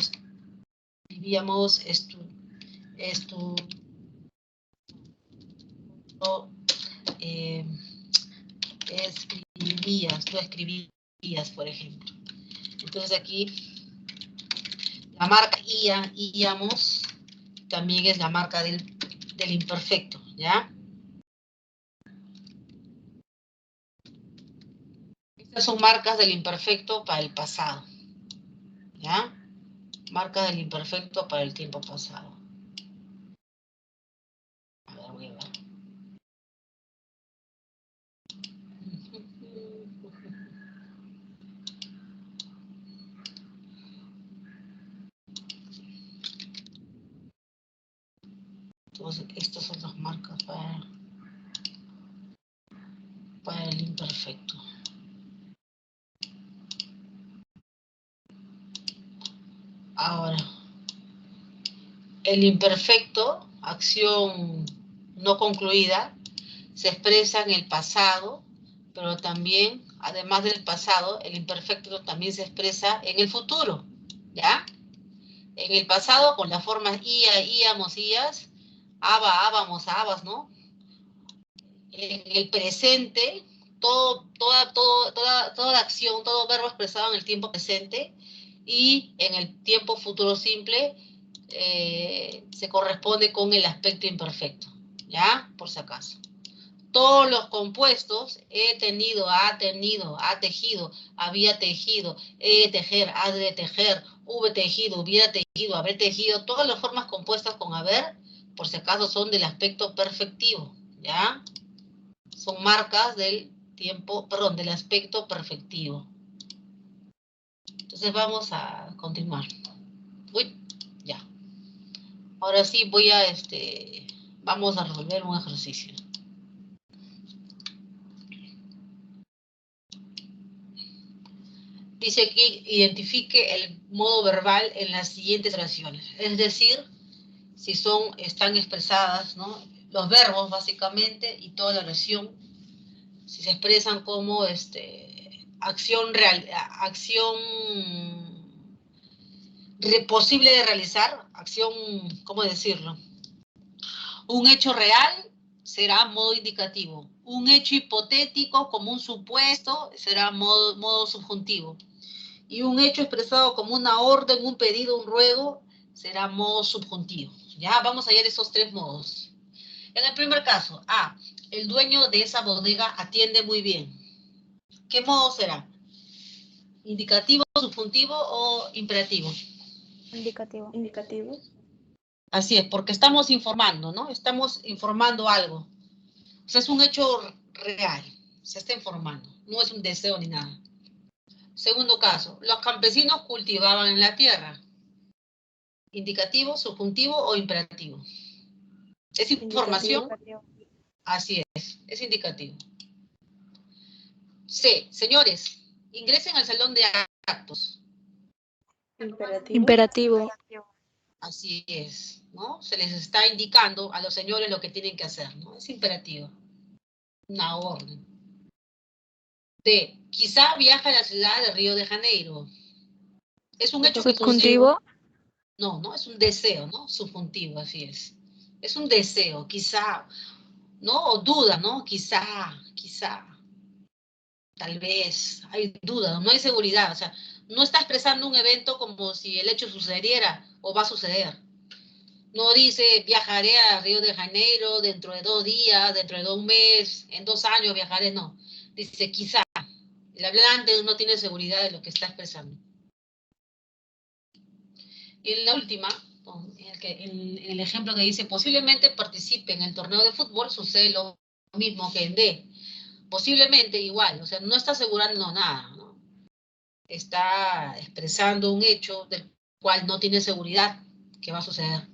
tú escribías, por ejemplo. Entonces aquí, la marca íamos, también es la marca del imperfecto, ¿ya? Estas son marcas del imperfecto para el pasado, ¿ya? Marcas del imperfecto para el tiempo pasado. A ver, voy a ver. Entonces, estas son las marcas para el imperfecto. Ahora, el imperfecto, acción no concluida, se expresa en el pasado, pero también, además del pasado, el imperfecto también se expresa en el futuro, ¿ya? En el pasado, con las formas ia, íamos, ías, ábamos, abas, ¿no? En el presente, toda acción, todo verbo expresado en el tiempo presente, y en el tiempo futuro simple se corresponde con el aspecto imperfecto, ¿ya? Por si acaso. Todos los compuestos, he tenido, ha tejido, había tejido, he de tejer, ha de tejer, hube tejido, hubiera tejido, haber tejido, todas las formas compuestas con haber, por si acaso, son del aspecto perfectivo, ¿ya? Son marcas del tiempo, perdón, del aspecto perfectivo. Entonces vamos a continuar. Uy, ya. Ahora sí voy a, vamos a resolver un ejercicio. Dice aquí, identifique el modo verbal en las siguientes oraciones. Es decir, si están expresadas, ¿no? Los verbos, básicamente, y toda la oración, si se expresan como acción real, acción posible de realizar, acción, ¿cómo decirlo? Un hecho real será modo indicativo. Un hecho hipotético, como un supuesto, será modo subjuntivo. Y un hecho expresado como una orden, un pedido, un ruego, será modo subjuntivo. Ya, vamos a hallar esos tres modos. En el primer caso, A, el dueño de esa bodega atiende muy bien. ¿Qué modo será? ¿Indicativo, subjuntivo o imperativo? Indicativo. Indicativo. Así es, porque estamos informando, ¿no? Estamos informando algo. O sea, es un hecho real. Se está informando. No es un deseo ni nada. Segundo caso, los campesinos cultivaban en la tierra. ¿Indicativo, subjuntivo o imperativo? ¿Es información? Indicativo. Así es indicativo. C, señores, ingresen al salón de actos. Imperativo. Imperativo. Así es, ¿no? Se les está indicando a los señores lo que tienen que hacer, ¿no? Es imperativo. Una orden. D, quizá viaja a la ciudad de Río de Janeiro. Es un hecho que Subjuntivo. No, no, es un deseo, ¿no? Subjuntivo, así es. Es un deseo, quizá, ¿no? O duda, ¿no? Quizá, tal vez, hay duda, no hay seguridad, o sea, no está expresando un evento como si el hecho sucediera o va a suceder. No dice, viajaré a Río de Janeiro dentro de 2 días, dentro de 1 mes, en 2 años viajaré, no. Dice, quizá. El hablante no tiene seguridad de lo que está expresando. Y en la última, en el ejemplo que dice, posiblemente participe en el torneo de fútbol, sucede lo mismo que en D. Posiblemente igual, o sea, no está asegurando nada, ¿no? Está expresando un hecho del cual no tiene seguridad que va a suceder.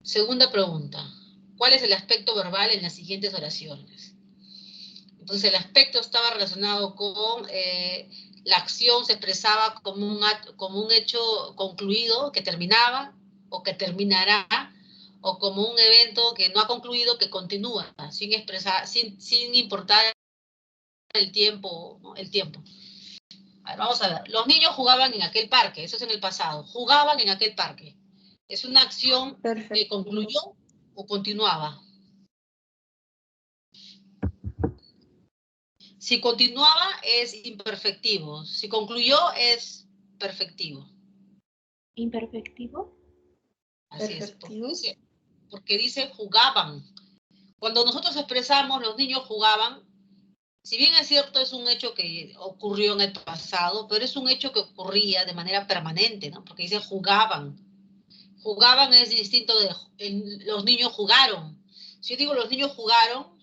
Segunda pregunta, ¿cuál es el aspecto verbal en las siguientes oraciones? Entonces el aspecto estaba relacionado con la acción se expresaba como un hecho concluido que terminaba o que terminará, o como un evento que no ha concluido, que continúa, sin importar el tiempo, ¿no? El tiempo. A ver, vamos a ver. Los niños jugaban en aquel parque, eso es en el pasado. Jugaban en aquel parque. ¿Es una acción que concluyó o continuaba? Si continuaba es imperfectivo. Si concluyó es perfectivo. ¿Imperfectivo? Así es. Porque dice jugaban. Cuando nosotros expresamos los niños jugaban, si bien es cierto, es un hecho que ocurrió en el pasado, pero es un hecho que ocurría de manera permanente, ¿no? Porque dice jugaban. Jugaban es distinto de los niños jugaron. Si yo digo los niños jugaron,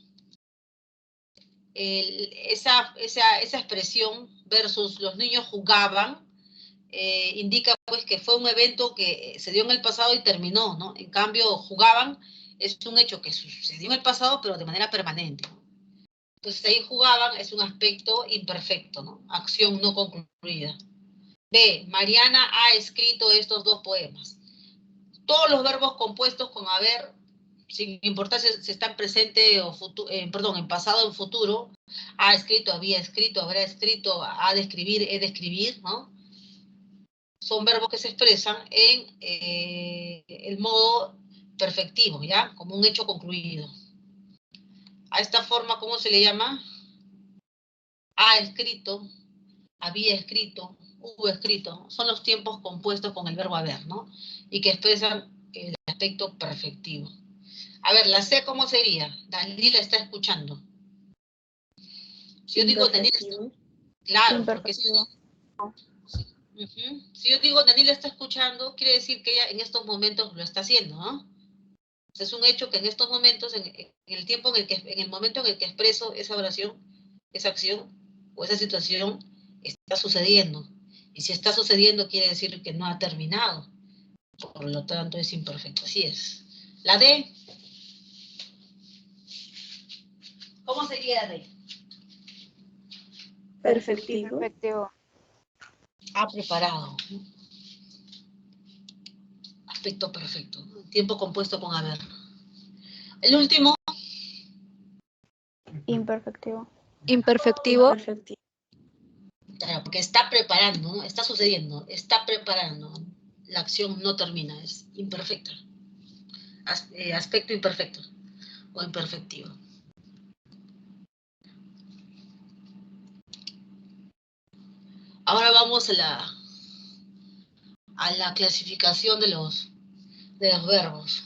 esa expresión versus los niños jugaban, indica pues que fue un evento que se dio en el pasado y terminó, ¿no? En cambio, jugaban es un hecho que sucedió en el pasado, pero de manera permanente, ¿no? Entonces ahí jugaban es un aspecto imperfecto, ¿no? Acción no concluida. B. Mariana ha escrito estos 2 poemas. Todos los verbos compuestos con haber, sin importar si están presente o en pasado o en futuro, ha escrito, había escrito, habrá escrito, ha de escribir, he de escribir, ¿no? Son verbos que se expresan en el modo perfectivo, ¿ya? Como un hecho concluido. A esta forma, ¿cómo se le llama? Ha escrito, había escrito, hubo escrito. Son los tiempos compuestos con el verbo haber, ¿no? Y que expresan el aspecto perfectivo. A ver, la C, ¿cómo sería? Danila está escuchando. Si yo digo Danila está... Claro, porque si yo digo Danila está escuchando, quiere decir que ella en estos momentos lo está haciendo, ¿no? Es un hecho que en estos momentos, en el momento en el que expreso esa oración, esa acción o esa situación, está sucediendo. Y si está sucediendo, quiere decir que no ha terminado. Por lo tanto, es imperfecto. Así es. La D. ¿Cómo sería la D? Perfectivo. Ha preparado. Aspecto perfecto. Tiempo compuesto con haber. El último. Imperfectivo. Imperfectivo. Claro, porque está preparando, ¿no? Está sucediendo, está preparando. La acción no termina, es imperfecta. Aspecto imperfecto o imperfectivo. Ahora vamos a la clasificación de los verbos.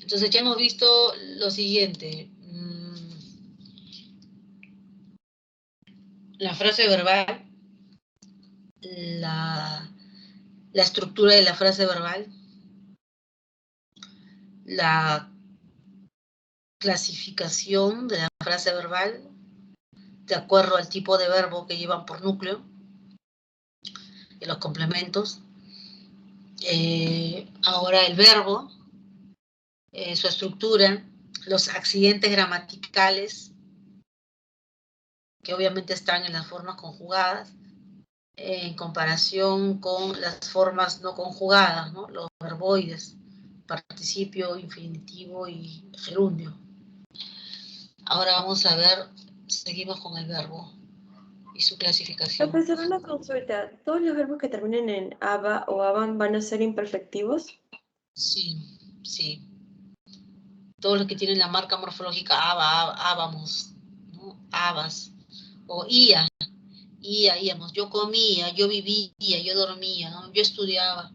Entonces ya hemos visto lo siguiente. La frase verbal, la estructura de la frase verbal, la clasificación de la frase verbal de acuerdo al tipo de verbo que llevan por núcleo y los complementos. Ahora el verbo, su estructura, los accidentes gramaticales, que obviamente están en las formas conjugadas, en comparación con las formas no conjugadas, ¿no? Los verboides, participio, infinitivo y gerundio. Ahora vamos a ver, seguimos con el verbo y su clasificación. Profesor, una consulta. ¿Todos los verbos que terminen en aba o aban van a ser imperfectivos? Sí, sí. Todos los que tienen la marca morfológica aba, ábamos, ¿no? Abas, o ia, íamos. Yo comía, yo vivía, yo dormía, ¿no? Yo estudiaba.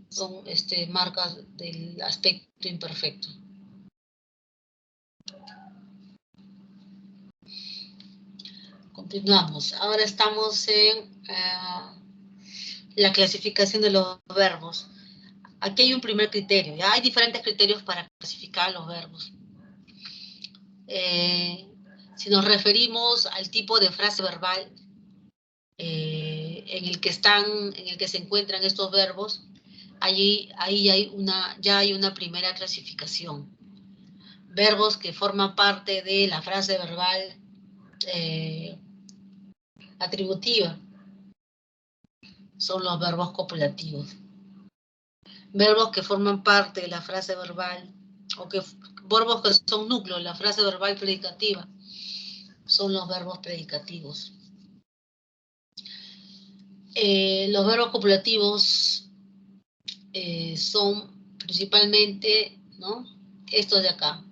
Son marcas del aspecto imperfecto. Continuamos. Ahora estamos en la clasificación de los verbos. Aquí hay un primer criterio. ¿Ya? Hay diferentes criterios para clasificar los verbos. Si nos referimos al tipo de frase verbal en el que se encuentran estos verbos, ahí ya hay una primera clasificación. Verbos que forman parte de la frase verbal atributiva. Son los verbos copulativos. Verbos que forman parte de la frase verbal, o que verbos que son núcleo de la frase verbal predicativa, son los verbos predicativos. Los verbos copulativos son principalmente, ¿no?, estos de acá.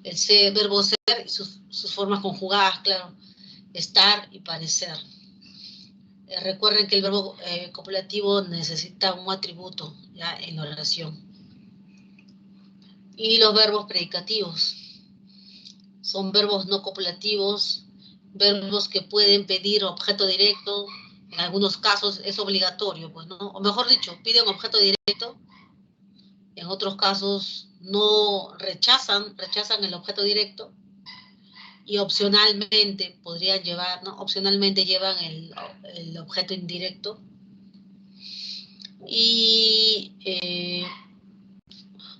El verbo ser y sus formas conjugadas, claro, estar y parecer. Recuerden que el verbo copulativo necesita un atributo, ¿ya?, en la oración. Y los verbos predicativos son verbos no copulativos, verbos que pueden pedir objeto directo. En algunos casos es obligatorio, pues, ¿no? O mejor dicho, piden objeto directo. En otros casos no rechazan el objeto directo. Y opcionalmente podrían llevar, ¿no? Opcionalmente llevan el objeto indirecto. Y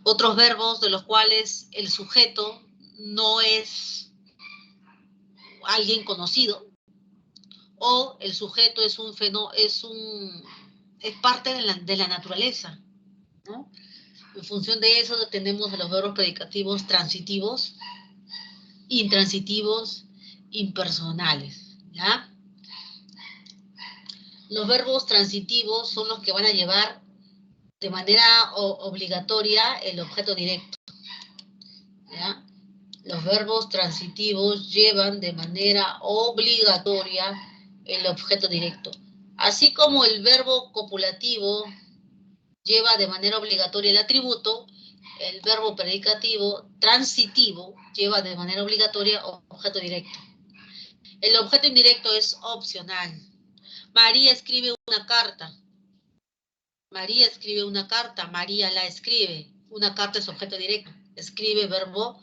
otros verbos de los cuales el sujeto no es alguien conocido, o el sujeto es parte de la naturaleza, ¿no? En función de eso tenemos los verbos predicativos transitivos, intransitivos, impersonales, ¿ya? Los verbos transitivos son los que van a llevar de manera obligatoria el objeto directo, ¿ya? Los verbos transitivos llevan de manera obligatoria el objeto directo. Así como el verbo copulativo lleva de manera obligatoria el atributo, el verbo predicativo transitivo lleva de manera obligatoria objeto directo. El objeto indirecto es opcional. María escribe una carta. María escribe una carta. María la escribe. Una carta es objeto directo. Escribe verbo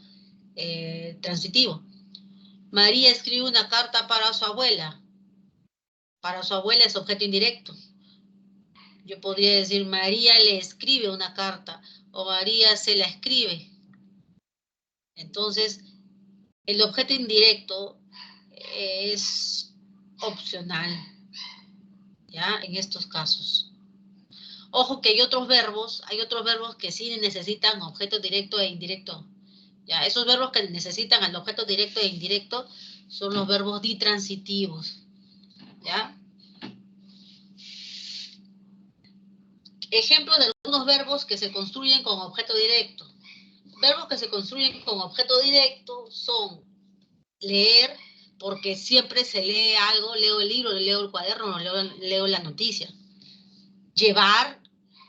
transitivo. María escribe una carta para su abuela. Para su abuela es objeto indirecto. Yo podría decir María le escribe una carta o María se la escribe. Entonces, el objeto indirecto es opcional, ¿ya? En estos casos. Ojo que hay otros verbos que sí necesitan objeto directo e indirecto. ¿Ya? Esos verbos que necesitan al objeto directo e indirecto son los verbos ditransitivos, ¿ya? Ejemplos de algunos verbos que se construyen con objeto directo. Verbos que se construyen con objeto directo son leer, porque siempre se lee algo, leo el libro, leo el cuaderno, leo la noticia. Llevar,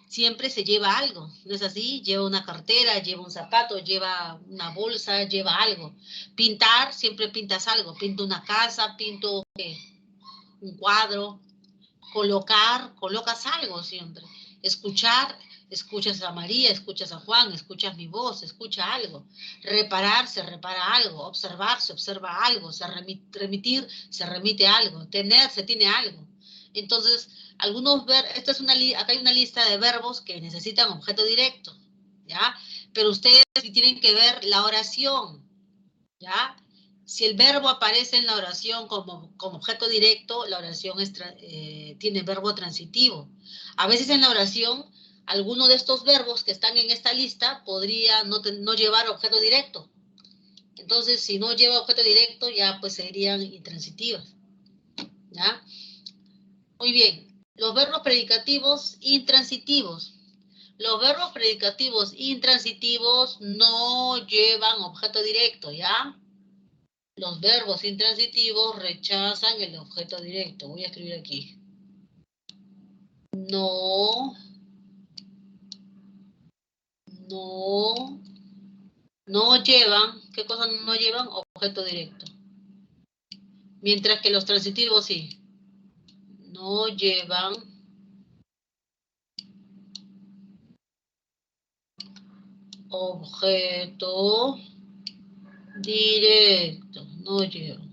siempre se lleva algo, ¿no es así? Lleva una cartera, lleva un zapato, lleva una bolsa, lleva algo. Pintar, siempre pintas algo. Pinto una casa, pinto un cuadro. Colocar, colocas algo siempre. Escuchar, escuchas a María, escuchas a Juan, escuchas mi voz, escucha algo. Reparar, se repara algo. Observar, se observa algo. Remitir, se remite algo. Tener, se tiene algo. Entonces, acá hay una lista de verbos que necesitan objeto directo, ¿ya? Pero ustedes tienen que ver la oración, ¿ya? Si el verbo aparece en la oración como objeto directo, la oración tiene verbo transitivo. A veces en la oración, alguno de estos verbos que están en esta lista podría no llevar objeto directo. Entonces, si no lleva objeto directo, ya pues serían intransitivas, ¿ya? Muy bien. Los verbos predicativos intransitivos. Los verbos predicativos intransitivos no llevan objeto directo, ¿ya? Los verbos intransitivos rechazan el objeto directo. Voy a escribir aquí. No llevan, ¿qué cosa no llevan? Objeto directo. Mientras que los transitivos sí. No llevan objeto directo. No llevan.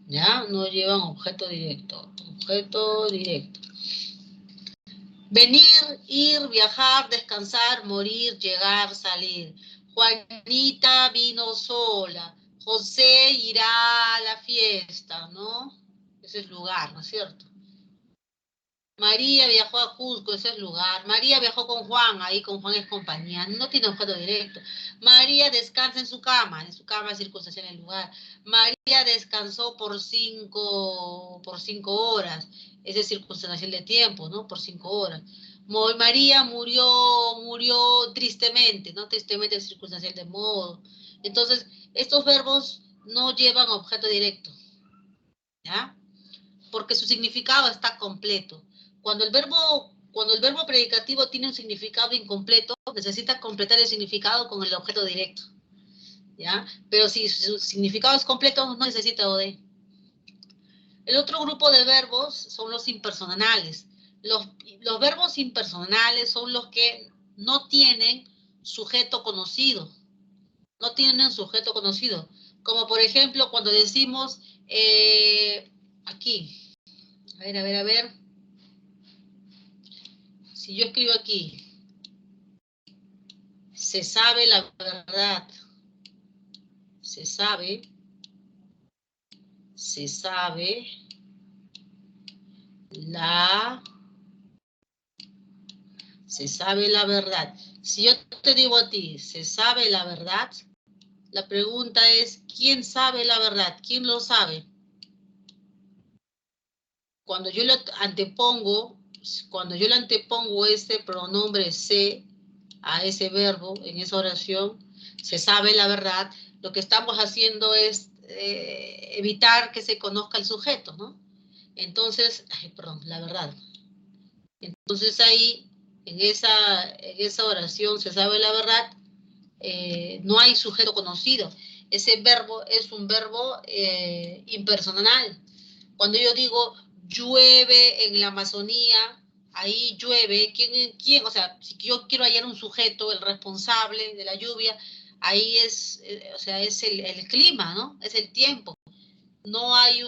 ¿Ya? No llevan objeto directo. Objeto directo. Venir, ir, viajar, descansar, morir, llegar, salir. Juanita vino sola. José irá a la fiesta, ¿no? Ese es lugar, ¿no es cierto? María viajó a Cusco, ese es lugar. María viajó con Juan, ahí con Juan es compañía, no tiene objeto directo. María descansa en su cama es circunstancial el lugar. María descansó por cinco horas, ese es circunstancial de tiempo, ¿no? Por 5 horas. María murió tristemente, ¿no? Tristemente es circunstancial de modo. Entonces, estos verbos no llevan objeto directo, ¿ya? Porque su significado está completo. Cuando el verbo predicativo tiene un significado incompleto, necesita completar el significado con el objeto directo, ¿ya? Pero si su significado es completo, no necesita OD. El otro grupo de verbos son los impersonales. Los verbos impersonales son los que no tienen sujeto conocido. No tienen sujeto conocido. Como por ejemplo, cuando decimos aquí, a ver. Si yo escribo aquí, se sabe la verdad, se sabe la verdad. Si yo te digo a ti, se sabe la verdad, la pregunta es, ¿quién sabe la verdad? ¿Quién lo sabe? Cuando yo le antepongo este pronombre se a ese verbo en esa oración, se sabe la verdad, lo que estamos haciendo es evitar que se conozca el sujeto, ¿no? Entonces, la verdad. Entonces ahí, en esa oración, se sabe la verdad, no hay sujeto conocido. Ese verbo es un verbo impersonal. Cuando yo digo llueve en la Amazonía, ahí llueve, ¿quién? O sea, si yo quiero hallar un sujeto, el responsable de la lluvia, ahí es el clima, ¿no? Es el tiempo. No hay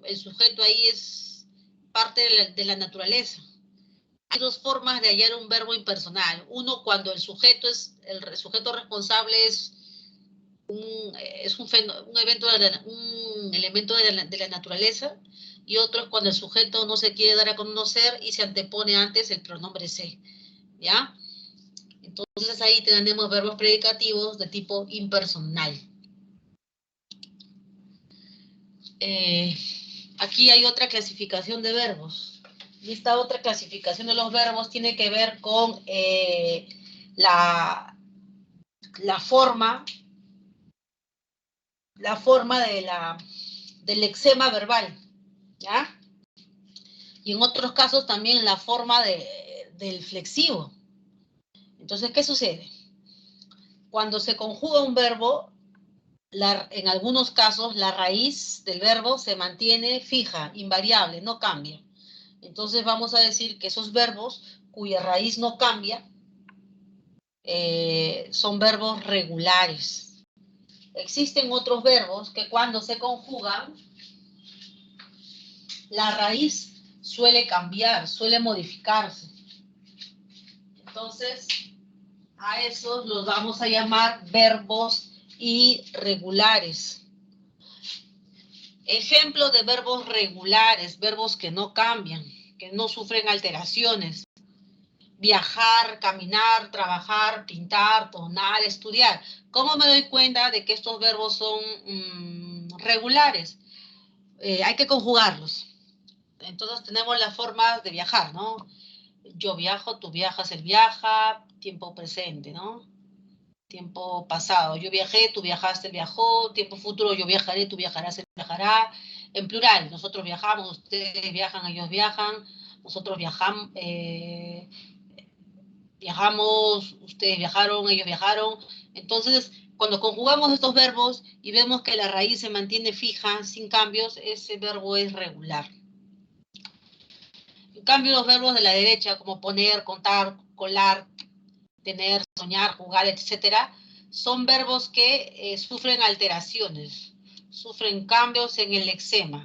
el sujeto ahí es parte de la naturaleza. Hay dos formas de hallar un verbo impersonal. Uno, cuando el sujeto responsable es un elemento de la naturaleza, y otro es cuando el sujeto no se quiere dar a conocer y se antepone antes el pronombre se, ¿ya? Entonces ahí tenemos verbos predicativos de tipo impersonal. Aquí hay otra clasificación de verbos. Y esta otra clasificación de los verbos tiene que ver con la forma del lexema verbal, ¿ya? Y en otros casos también la forma del flexivo. Entonces, ¿qué sucede? Cuando se conjuga un verbo, en algunos casos la raíz del verbo se mantiene fija, invariable, no cambia. Entonces vamos a decir que esos verbos cuya raíz no cambia son verbos regulares. Existen otros verbos que cuando se conjugan, la raíz suele cambiar, suele modificarse. Entonces, a esos los vamos a llamar verbos irregulares. Ejemplo de verbos regulares, verbos que no cambian, que no sufren alteraciones. Viajar, caminar, trabajar, pintar, tonar, estudiar. ¿Cómo me doy cuenta de que estos verbos son regulares? Hay que conjugarlos. Entonces tenemos las formas de viajar, ¿no? Yo viajo, tú viajas, él viaja, tiempo presente, ¿no? Tiempo pasado, yo viajé, tú viajaste, él viajó, tiempo futuro, yo viajaré, tú viajarás, él viajará. En plural, nosotros viajamos, ustedes viajan, ellos viajan, nosotros viajamos, ustedes viajaron, ellos viajaron. Entonces, cuando conjugamos estos verbos y vemos que la raíz se mantiene fija, sin cambios, ese verbo es regular. En cambio, los verbos de la derecha, como poner, contar, colar, tener, soñar, jugar, etcétera, son verbos que sufren alteraciones, sufren cambios en el lexema.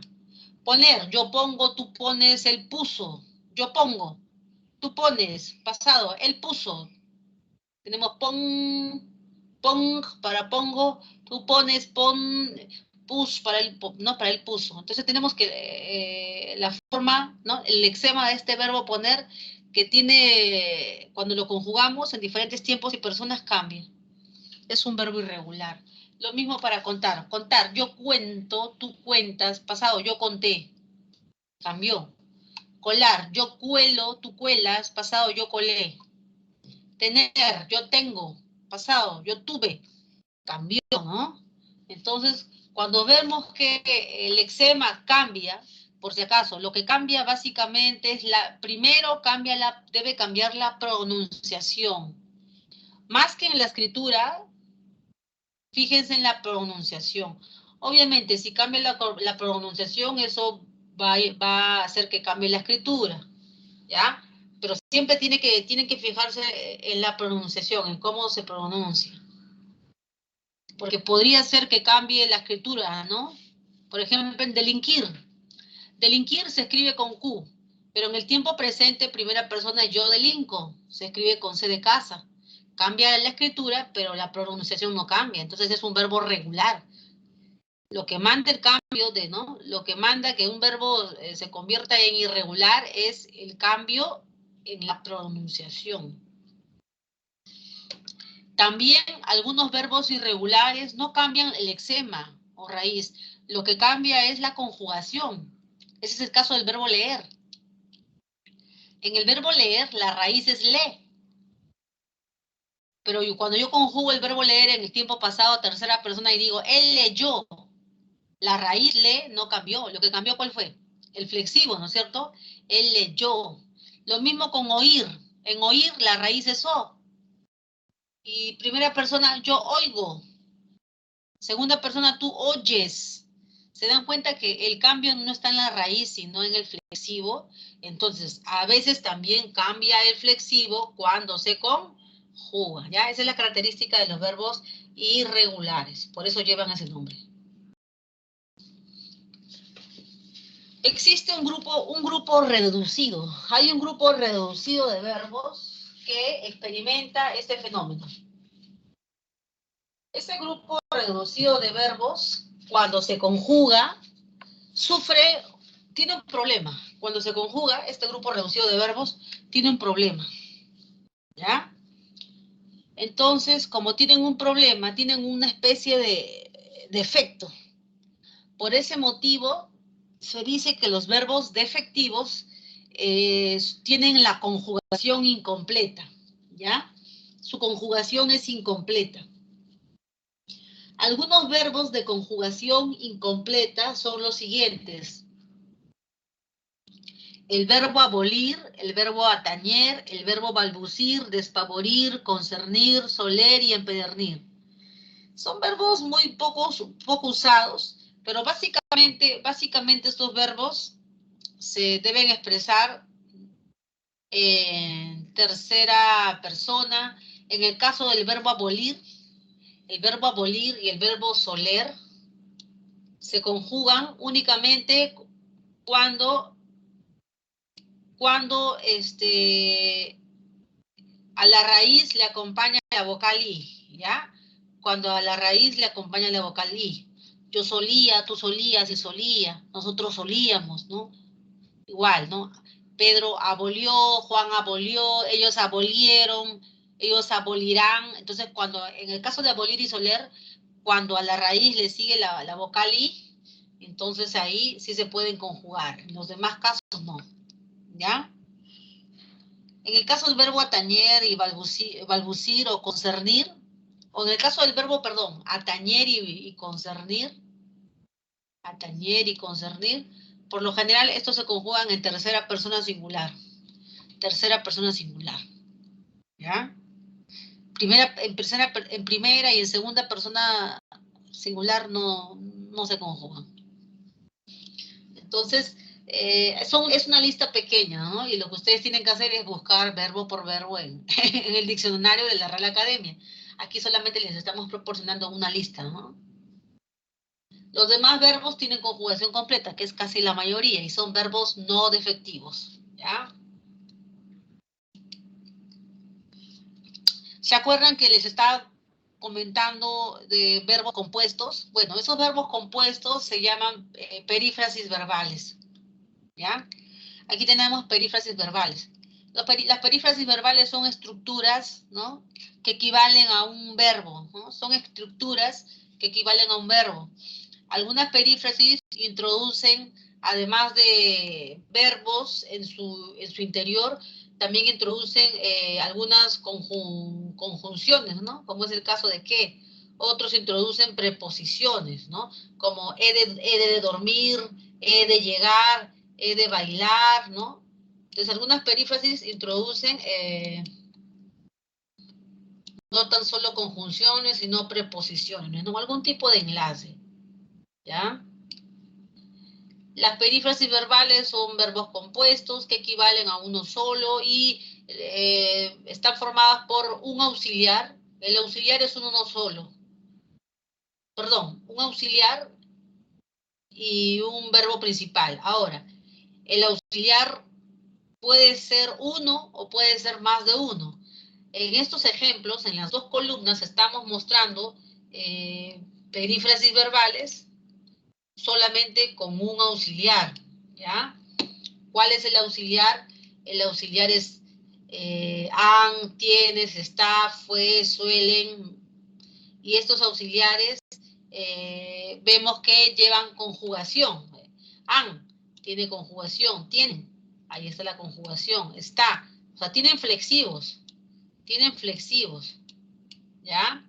Poner, yo pongo, tú pones, él puso. Yo pongo, tú pones, pasado, él puso. Tenemos pon, Pong para pongo, tú pones pon, pus para el, no, para el puso. Entonces tenemos que la forma, ¿no? El lexema de este verbo poner, que tiene, cuando lo conjugamos en diferentes tiempos y personas, cambia. Es un verbo irregular. Lo mismo para contar. Contar, yo cuento, tú cuentas. Pasado, yo conté. Cambió. Colar, yo cuelo, tú cuelas. Pasado, yo colé. Tener, yo tengo. Pasado, yo tuve. Cambió, ¿no? Entonces, cuando vemos que el lexema cambia, por si acaso, lo que cambia básicamente es primero debe cambiar la pronunciación. Más que en la escritura, fíjense en la pronunciación. Obviamente, si cambia la pronunciación, eso va a hacer que cambie la escritura, ¿ya? Pero siempre tienen que fijarse en la pronunciación, en cómo se pronuncia. Porque podría ser que cambie la escritura, ¿no? Por ejemplo, en delinquir. Delinquir se escribe con Q, pero en el tiempo presente, primera persona, yo delinco, se escribe con C de casa. Cambia la escritura, pero la pronunciación no cambia. Entonces es un verbo regular. Lo que manda el cambio ¿no? Lo que manda que un verbo se convierta en irregular es el cambio en la pronunciación. También algunos verbos irregulares no cambian el lexema o raíz. Lo que cambia es la conjugación. Ese es el caso del verbo leer. En el verbo leer, la raíz es le. Pero cuando yo conjugo el verbo leer en el tiempo pasado, tercera persona, y digo, él leyó, la raíz le no cambió. Lo que cambió, ¿cuál fue? El flexivo, ¿no es cierto? Él leyó. Lo mismo con oír. En oír, la raíz es o. Y primera persona, yo oigo. Segunda persona, tú oyes. ¿Se dan cuenta que el cambio no está en la raíz, sino en el flexivo? Entonces, a veces también cambia el flexivo cuando se conjuga, ¿ya? Esa es la característica de los verbos irregulares. Por eso llevan ese nombre. Existe un grupo reducido. Hay un grupo reducido de verbos que experimenta este fenómeno. Ese grupo reducido de verbos, cuando se conjuga, tiene un problema. Cuando se conjuga, este grupo reducido de verbos tiene un problema. ¿Ya? Entonces, como tienen un problema, tienen una especie de defecto. Por ese motivo, se dice que los verbos defectivos tienen la conjugación incompleta. ¿Ya? Su conjugación es incompleta. Algunos verbos de conjugación incompleta son los siguientes. El verbo abolir, el verbo atañer, el verbo balbucir, despavorir, concernir, soler y empedernir. Son verbos muy poco usados, pero básicamente estos verbos se deben expresar en tercera persona. En el caso del verbo abolir y el verbo soler se conjugan únicamente cuando a la raíz le acompaña la vocal I, ¿ya? Cuando a la raíz le acompaña la vocal I. Yo solía, tú solías y solía, nosotros solíamos, ¿no? Igual, ¿no? Pedro abolió, Juan abolió, ellos abolieron, ellos abolirán. Entonces, en el caso de abolir y soler, cuando a la raíz le sigue la vocal I, entonces ahí sí se pueden conjugar. En los demás casos no, ¿ya? En el caso del verbo atañer y balbucir o concernir, o en el caso del verbo, atañer y concernir, por lo general estos se conjugan en tercera persona singular. ¿Ya? En primera y en segunda persona singular no se conjugan. Entonces, es una lista pequeña, ¿no? Y lo que ustedes tienen que hacer es buscar verbo por verbo en el diccionario de la Real Academia. Aquí solamente les estamos proporcionando una lista, ¿no? Los demás verbos tienen conjugación completa, que es casi la mayoría, y son verbos no defectivos, ¿ya? ¿Se acuerdan que les estaba comentando de verbos compuestos. Bueno, esos verbos compuestos se llaman perífrasis verbales, ¿ya? Aquí tenemos perífrasis verbales. Las perífrasis verbales son estructuras, ¿no?, que equivalen a un verbo, ¿no? Son estructuras que equivalen a un verbo. Algunas perífrasis introducen, además de verbos en su interior, también introducen algunas conjunciones, ¿no? Como es el caso de que. Otros introducen preposiciones, ¿no? Como he de dormir, he de llegar, he de bailar, ¿no? Entonces, algunas perífrasis introducen no tan solo conjunciones, sino preposiciones, ¿no? Algún tipo de enlace, ¿ya? Las perífrasis verbales son verbos compuestos que equivalen a uno solo y están formadas por un auxiliar. El auxiliar es uno solo. Perdón, un auxiliar y un verbo principal. Ahora, el auxiliar puede ser uno o puede ser más de uno. En estos ejemplos, en las dos columnas, estamos mostrando perífrasis verbales solamente con un auxiliar, ¿ya? ¿Cuál es el auxiliar? El auxiliar es han, tienes, está, fue, suelen. Y estos auxiliares vemos que llevan conjugación. Han tiene conjugación, tienen. Ahí está la conjugación, está. O sea, tienen flexivos, ¿ya?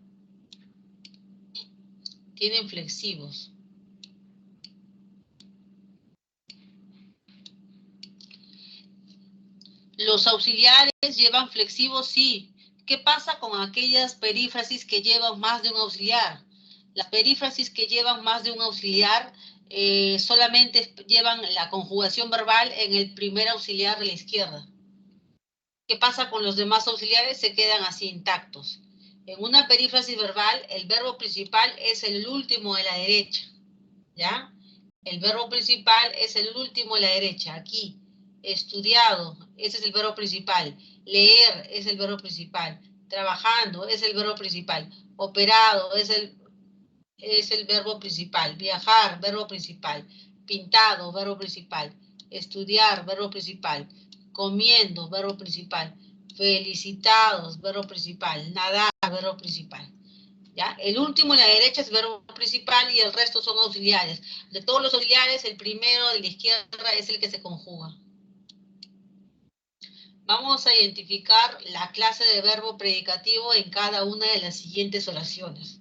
Tienen flexivos. Los auxiliares llevan flexivos, sí. ¿Qué pasa con aquellas perífrasis que llevan más de un auxiliar? Las perífrasis que llevan más de un auxiliar solamente llevan la conjugación verbal en el primer auxiliar de la izquierda. ¿Qué pasa con los demás auxiliares? Se quedan así intactos. En una perífrasis verbal, el verbo principal es el último de la derecha, ¿ya? El verbo principal es el último de la derecha, aquí. Estudiado, ese es el verbo principal. Leer es el verbo principal. Trabajando es el verbo principal. Operado es el verbo principal. Viajar, verbo principal. Pintado, verbo principal. Estudiar, verbo principal. Comiendo, verbo principal. Felicitados, verbo principal. Nadar, verbo principal. ¿Ya? El último en la derecha es el verbo principal y el resto son auxiliares. De todos los auxiliares, el primero de la izquierda es el que se conjuga. Vamos a identificar la clase de verbo predicativo en cada una de las siguientes oraciones.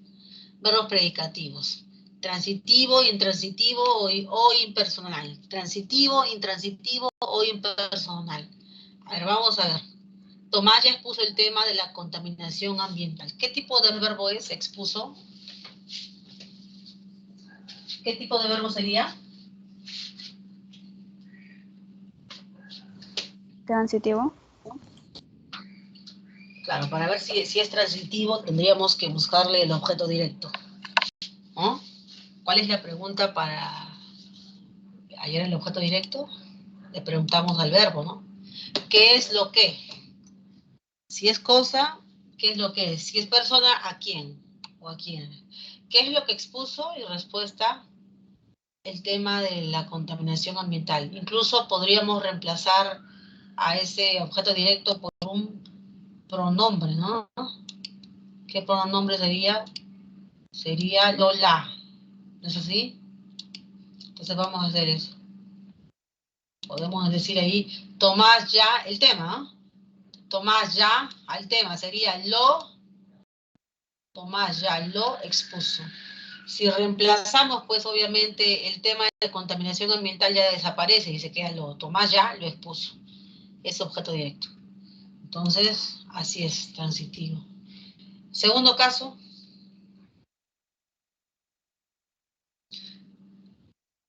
Verbos predicativos. Transitivo, intransitivo o impersonal. Transitivo, intransitivo o impersonal. A ver, vamos a ver. Tomás ya expuso el tema de la contaminación ambiental. ¿Qué tipo de verbo es? Expuso. ¿Qué tipo de verbo sería? Transitivo. Claro, para ver si es transitivo tendríamos que buscarle el objeto directo, ¿no? ¿Cuál es la pregunta para ayer el objeto directo? Le preguntamos al verbo, ¿no? ¿Qué es lo que? Si es cosa, ¿qué es lo que es? Si es persona, ¿a quién? ¿O a quién? ¿Qué es lo que expuso? Y respuesta, el tema de la contaminación ambiental. Incluso podríamos reemplazar a ese objeto directo por un pronombre, ¿no? ¿Qué pronombre sería? Sería Lola. ¿No es así? Entonces vamos a hacer eso. Podemos decir ahí, Tomás ya, el tema, ¿no? Tomás ya, al tema, sería Tomás ya lo expuso. Si reemplazamos, pues obviamente el tema de contaminación ambiental ya desaparece y se queda Tomás ya lo expuso. Es objeto directo. Entonces, así es, transitivo. Segundo caso.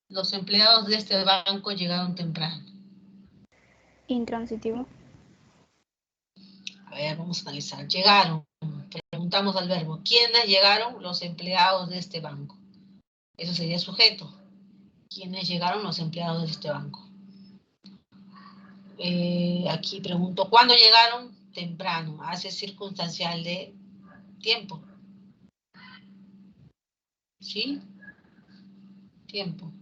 Los empleados de este banco llegaron temprano. Intransitivo. A ver, vamos a analizar. Llegaron. Preguntamos al verbo. ¿Quiénes llegaron? Los empleados de este banco. Eso sería sujeto. ¿Quiénes llegaron? Los empleados de este banco. Aquí pregunto, ¿cuándo llegaron? Temprano. Hace circunstancial de tiempo. ¿Sí? Tiempo.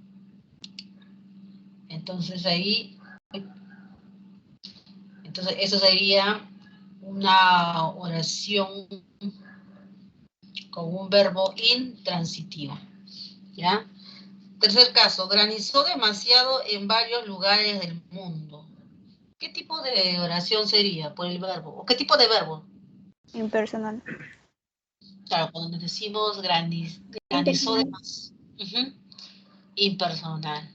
Entonces ahí, eso sería una oración con un verbo intransitivo. ¿Ya? Tercer caso, granizó demasiado en varios lugares del mundo. ¿Qué tipo de oración sería por el verbo? ¿O qué tipo de verbo? Impersonal. Claro, cuando decimos granizó demasiado. Impersonal.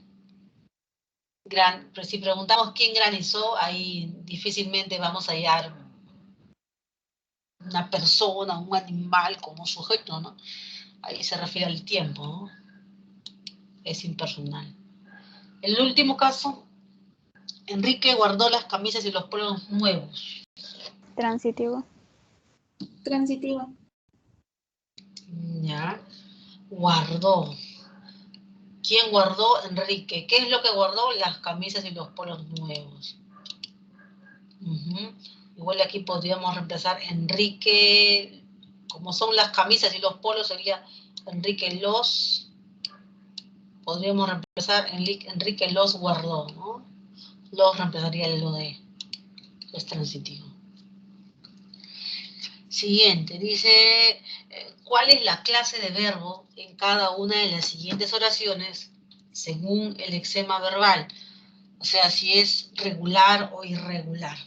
Pero si preguntamos quién granizó, ahí difícilmente vamos a hallar una persona, un animal como sujeto, ¿no? Ahí se refiere al tiempo, ¿no? Es impersonal. El último caso, Enrique guardó las camisas y los polos nuevos. Transitivo. Transitivo. Ya. Guardó. ¿Quién guardó? Enrique. ¿Qué es lo que guardó? Las camisas y los polos nuevos. Igual aquí podríamos reemplazar Enrique, como son las camisas y los polos, sería Enrique los. Podríamos reemplazar Enrique los guardó, ¿no? Los reemplazaría el lo de. Es transitivo. Siguiente, dice, ¿cuál es la clase de verbo en cada una de las siguientes oraciones según el lexema verbal? O sea, si es regular o irregular.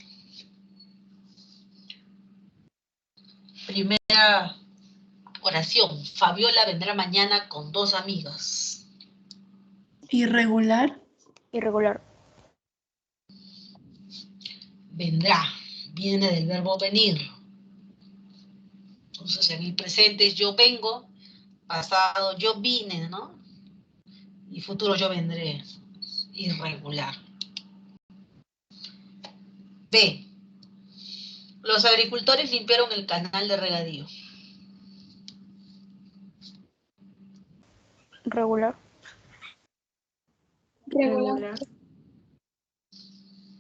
Primera oración, Fabiola vendrá mañana con 2 amigas. Irregular. Irregular. Vendrá, viene del verbo venir. Entonces, en el presente es yo vengo, pasado yo vine, ¿no? Y futuro yo vendré. Irregular. B. Los agricultores limpiaron el canal de regadío. Regular. Regular.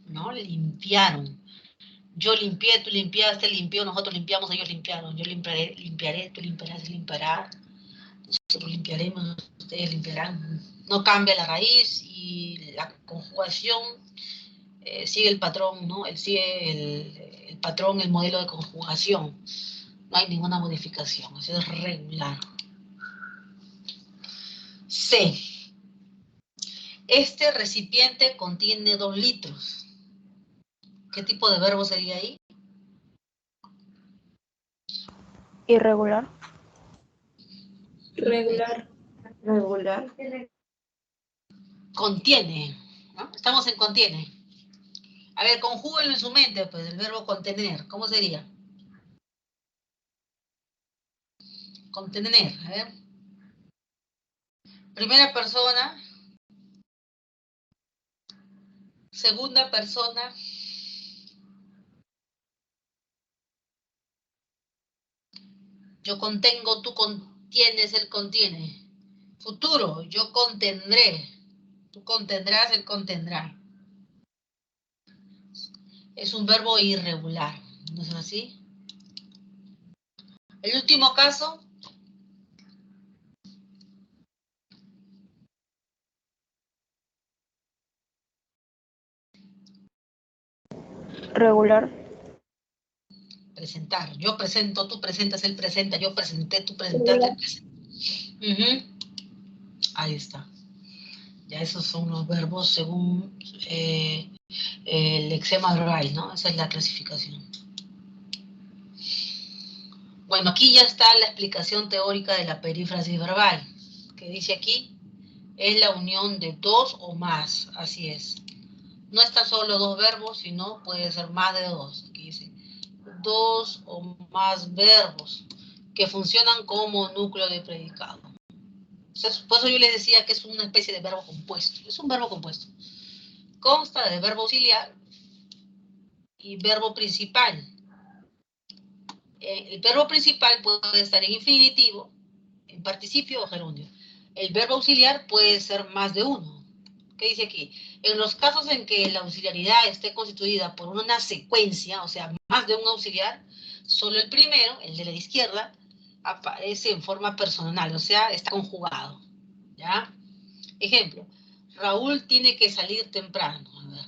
¿No? Limpiaron. Yo limpié, tú limpiaste, limpió, nosotros limpiamos, ellos limpiaron. Yo limpiaré, tú limpiarás, limpiará. Nosotros limpiaremos, ustedes limpiarán. No cambia la raíz y la conjugación sigue el patrón, ¿no? Sigue el patrón, el modelo de conjugación. No hay ninguna modificación, eso es regular. C. Este recipiente contiene 2 litros. ¿Qué tipo de verbo sería ahí? Irregular. Regular. Regular. Contiene, ¿no? Estamos en contiene. A ver, conjúguenlo en su mente, pues, el verbo contener. ¿Cómo sería? Contener, a ver. Primera persona. Segunda persona. Yo contengo, tú contienes, él contiene. Futuro, yo contendré. Tú contendrás, él contendrá. Es un verbo irregular, ¿no es así? El último caso. Regular. Presentar. Yo presento, tú presentas, él presenta, yo presenté, tú presentaste, él presenta. Ahí está. Ya esos son los verbos según el lexema verbal, ¿no? Esa es la clasificación. Bueno, aquí ya está la explicación teórica de la perífrasis verbal, que dice aquí, es la unión de 2 o más, así es. No está solo 2 verbos, sino puede ser más de 2. Aquí dice 2 o más verbos que funcionan como núcleo de predicado. Por eso yo les decía que es una especie de verbo compuesto. Es un verbo compuesto. Consta de verbo auxiliar y verbo principal. El verbo principal puede estar en infinitivo, en participio o gerundio. El verbo auxiliar puede ser más de uno. ¿Qué dice aquí? En los casos en que la auxiliaridad esté constituida por una secuencia, o sea, más de un auxiliar, solo el primero, el de la izquierda, aparece en forma personal, o sea, está conjugado, ¿ya? Ejemplo, Raúl tiene que salir temprano. A ver.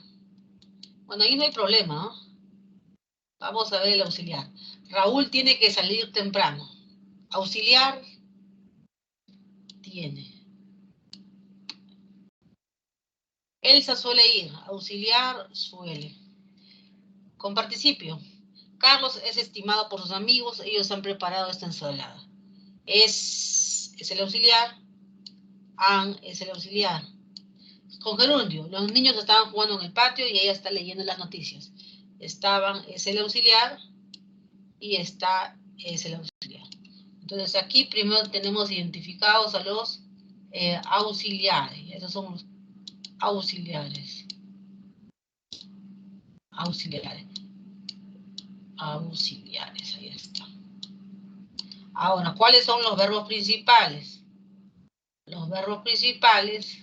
Bueno, ahí no hay problema, ¿no? Vamos a ver el auxiliar. Raúl tiene que salir temprano. Auxiliar tiene. Elsa suele ir. Auxiliar suele. Con participio. Carlos es estimado por sus amigos. Ellos han preparado esta ensalada. Es el auxiliar. An es el auxiliar. Con gerundio. Los niños estaban jugando en el patio y ella está leyendo las noticias. Estaban es el auxiliar y está es el auxiliar. Entonces aquí primero tenemos identificados a los auxiliares. Esos son los auxiliares. Auxiliares. Auxiliares, ahí está. Ahora, ¿cuáles son los verbos principales? Los verbos principales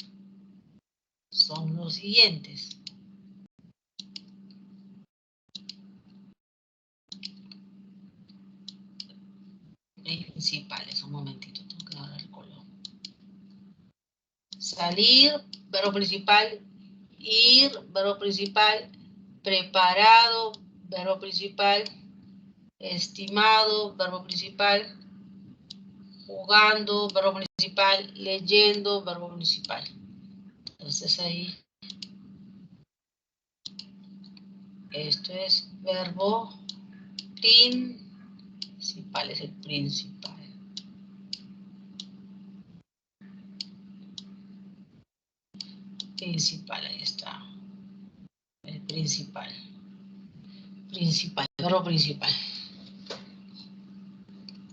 son los siguientes. Principales, un momentito, tengo que dar el color. Salir, verbo principal. Ir, verbo principal. Preparado, verbo principal. Estimado, verbo principal. Jugando, verbo principal. Leyendo, verbo principal. Entonces ahí, esto es verbo principal, es el principal. Principal, ahí está. El principal. Principal, verbo principal.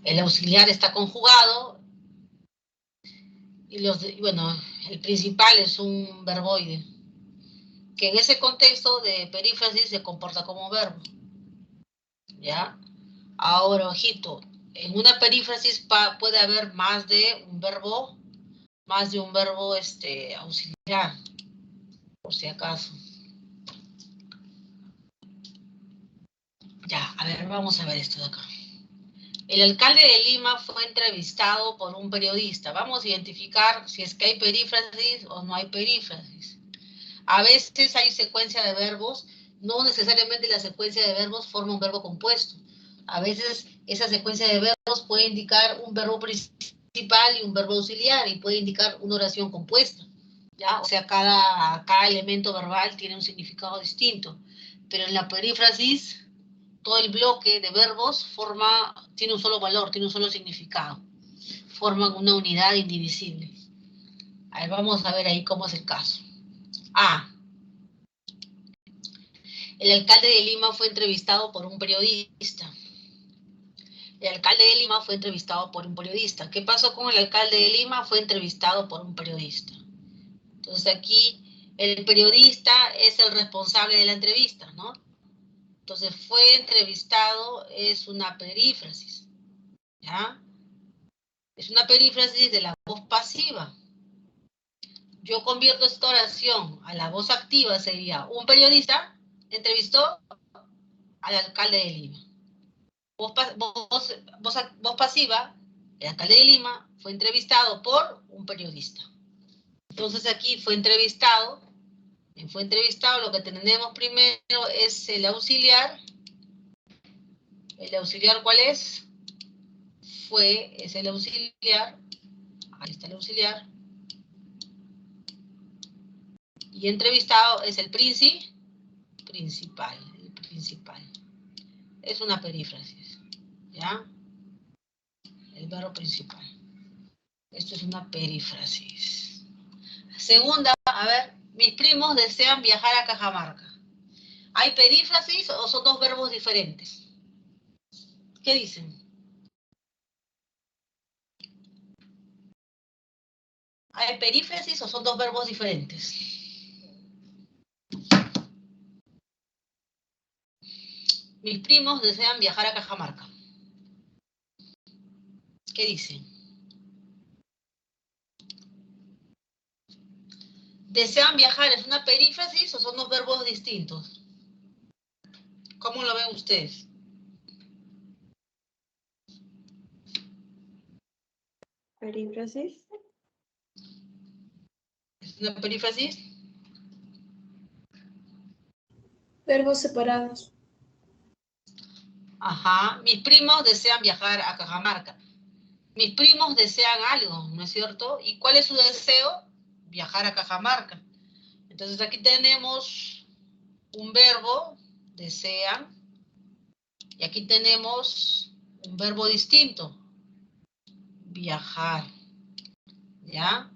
El auxiliar está conjugado. Y bueno, el principal es un verboide. Que en ese contexto de perífrasis se comporta como verbo. ¿Ya? Ahora, ojito. En una perífrasis puede haber más de un verbo auxiliar, por si acaso. Ya, a ver, vamos a ver esto de acá. El alcalde de Lima fue entrevistado por un periodista. Vamos a identificar si es que hay perífrasis o no hay perífrasis. A veces hay secuencia de verbos, no necesariamente la secuencia de verbos forma un verbo compuesto. A veces esa secuencia de verbos puede indicar un verbo principal y un verbo auxiliar y puede indicar una oración compuesta. ¿Ya? O sea, cada elemento verbal tiene un significado distinto. Pero en la perífrasis, todo el bloque de verbos tiene un solo valor, tiene un solo significado. Forman una unidad indivisible. A ver, vamos a ver ahí cómo es el caso. A. El alcalde de Lima fue entrevistado por un periodista. El alcalde de Lima fue entrevistado por un periodista. ¿Qué pasó con el alcalde de Lima? Fue entrevistado por un periodista. Entonces aquí el periodista es el responsable de la entrevista, ¿no? Entonces fue entrevistado es una perífrasis, ¿ya? Es una perífrasis de la voz pasiva. Yo convierto esta oración a la voz activa, sería un periodista entrevistó al alcalde de Lima. Voz pasiva, el alcalde de Lima fue entrevistado por un periodista. Entonces aquí fue entrevistado, lo que tenemos primero es el auxiliar. ¿El auxiliar cuál es? Es el auxiliar. Ahí está el auxiliar. Y entrevistado es el principal. El principal. Es una perífrasis. ¿Ya? El verbo principal. Esto es una perífrasis. Segunda, a ver, mis primos desean viajar a Cajamarca. ¿Hay perífrasis o son dos verbos diferentes? ¿Qué dicen? ¿Hay perífrasis o son dos verbos diferentes? Mis primos desean viajar a Cajamarca. ¿Qué dicen? ¿Desean viajar es una perífrasis o son dos verbos distintos? ¿Cómo lo ven ustedes? Perífrasis. ¿Es una perífrasis? Verbos separados. Ajá. Mis primos desean viajar a Cajamarca. Mis primos desean algo, ¿no es cierto? ¿Y cuál es su deseo? Viajar a Cajamarca. Entonces aquí tenemos un verbo, desean, y aquí tenemos un verbo distinto, viajar, ¿ya?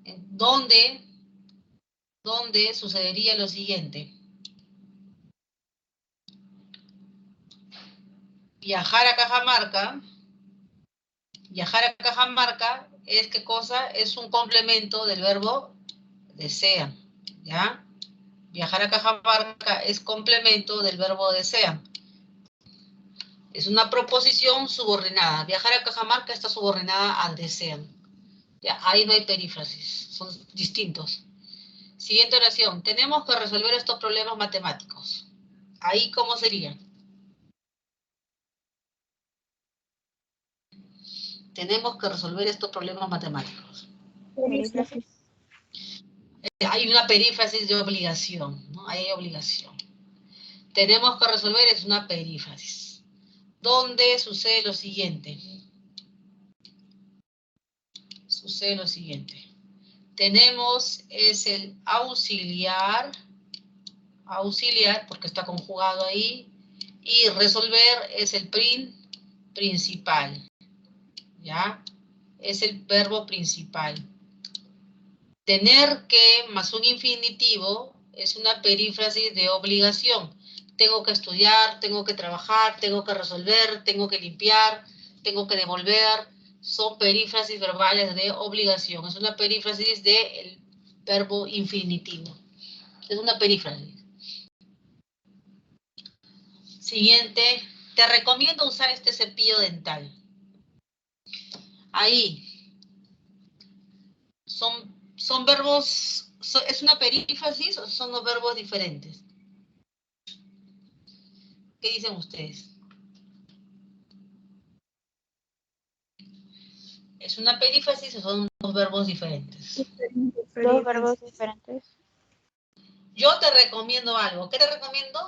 ¿Dónde sucedería lo siguiente? Viajar a Cajamarca es ¿qué cosa? Es un complemento del verbo desean, ¿ya? Viajar a Cajamarca es complemento del verbo desean. Es una proposición subordinada. Viajar a Cajamarca está subordinada al desean. Ya, ahí no hay perífrasis, son distintos. Siguiente oración. Tenemos que resolver estos problemas matemáticos. Ahí, ¿cómo sería? Tenemos que resolver estos problemas matemáticos. Perífrasis. Hay una perífrasis de obligación, ¿no? Ahí hay obligación. Tenemos que resolver es una perífrasis. ¿Dónde sucede lo siguiente? Sucede lo siguiente. Tenemos es el auxiliar porque está conjugado ahí, y resolver es el principal, ¿ya? Es el verbo principal. Tener que más un infinitivo es una perífrasis de obligación. Tengo que estudiar, tengo que trabajar, tengo que resolver, tengo que limpiar, tengo que devolver. Son perífrasis verbales de obligación. Es una perífrasis del verbo infinitivo. Es una perífrasis. Siguiente. Te recomiendo usar este cepillo dental. Ahí. Son verbos, ¿es una perífrasis o son dos verbos diferentes? ¿Qué dicen ustedes? ¿Es una perífrasis o son dos verbos diferentes? Dos verbos diferentes. Yo te recomiendo algo. ¿Qué te recomiendo?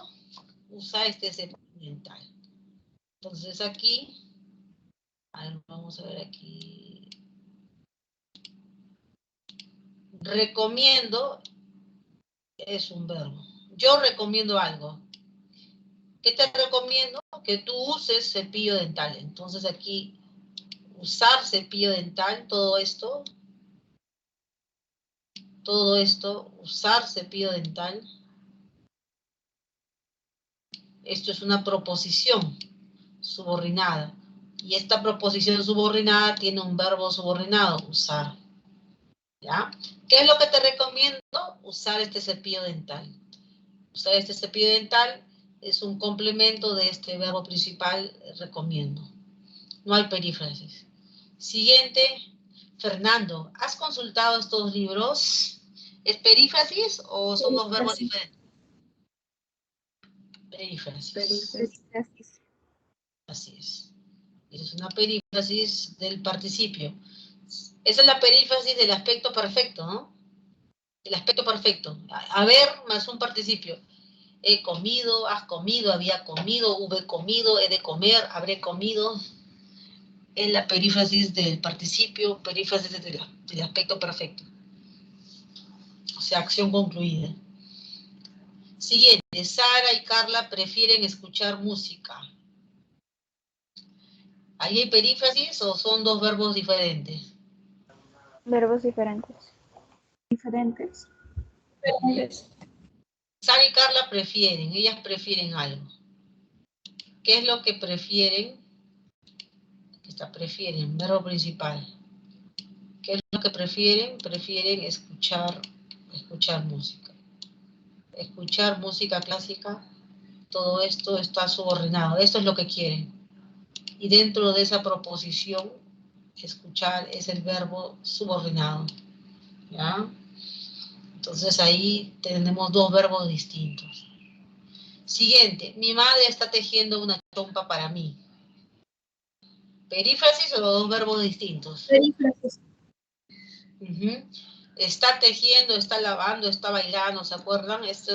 Usa este cepillo dental. Entonces aquí, a ver, vamos a ver aquí. Recomiendo es un verbo. Yo recomiendo algo. ¿Qué te recomiendo? Que tú uses cepillo dental. Entonces aquí, usar cepillo dental, todo esto, usar cepillo dental. Esto es una proposición subordinada. Y esta proposición subordinada tiene un verbo subordinado, usar. ¿Ya? ¿Qué es lo que te recomiendo? Usar este cepillo dental. Usar este cepillo dental es un complemento de este verbo principal, recomiendo. No hay perífrasis. Siguiente, Fernando, ¿has consultado estos libros? ¿Es perífrasis o son dos verbos diferentes? Perífrasis. Así es. Es una perífrasis del participio. Esa es la perífrasis del aspecto perfecto, ¿no? El aspecto perfecto. Haber más un participio. He comido, has comido, había comido, hube comido, he de comer, habré comido. Es la perífrasis del participio, perífrasis del aspecto perfecto. O sea, acción concluida. Siguiente, Sara y Carla prefieren escuchar música. ¿Ahí hay perífrasis o son dos verbos diferentes? Verbos diferentes. Diferentes. Sara y Carla prefieren, ellas prefieren algo. ¿Qué es lo que prefieren? Prefieren, verbo principal. ¿Qué es lo que prefieren? Prefieren escuchar música. Escuchar música clásica, todo esto está subordinado. Esto es lo que quieren. Y dentro de esa proposición, escuchar es el verbo subordinado. ¿Ya? Entonces ahí tenemos dos verbos distintos. Siguiente, mi madre está tejiendo una chompa para mí. ¿Perífrasis o los dos verbos distintos? Perífrasis. Está tejiendo, está lavando, está bailando, ¿se acuerdan? Esto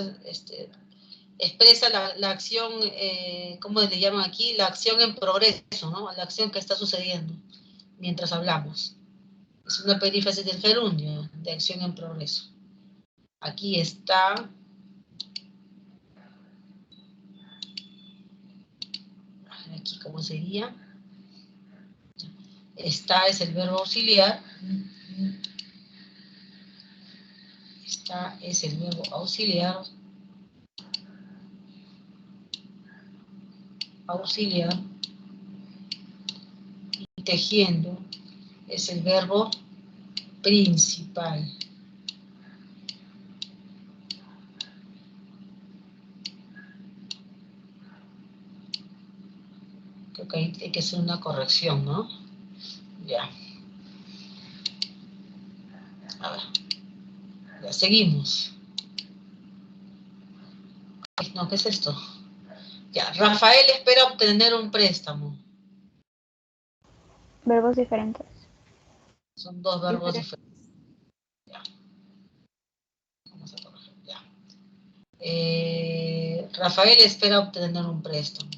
expresa la acción, ¿cómo le llaman aquí? La acción en progreso, ¿no? La acción que está sucediendo mientras hablamos. Es una perífrasis del gerundio, de acción en progreso. Aquí está. Aquí, ¿cómo sería? Está es el verbo auxiliar. Está es el verbo auxiliar. Auxiliar. Y tejiendo es el verbo principal. Creo que ahí hay que hacer una corrección, ¿no? Ya. A ver. Ya seguimos. No, ¿qué es esto? Ya, Rafael espera obtener un préstamo. Verbos diferentes. Son dos verbos diferentes. Ya. Vamos a corregir. Ya. Rafael espera obtener un préstamo.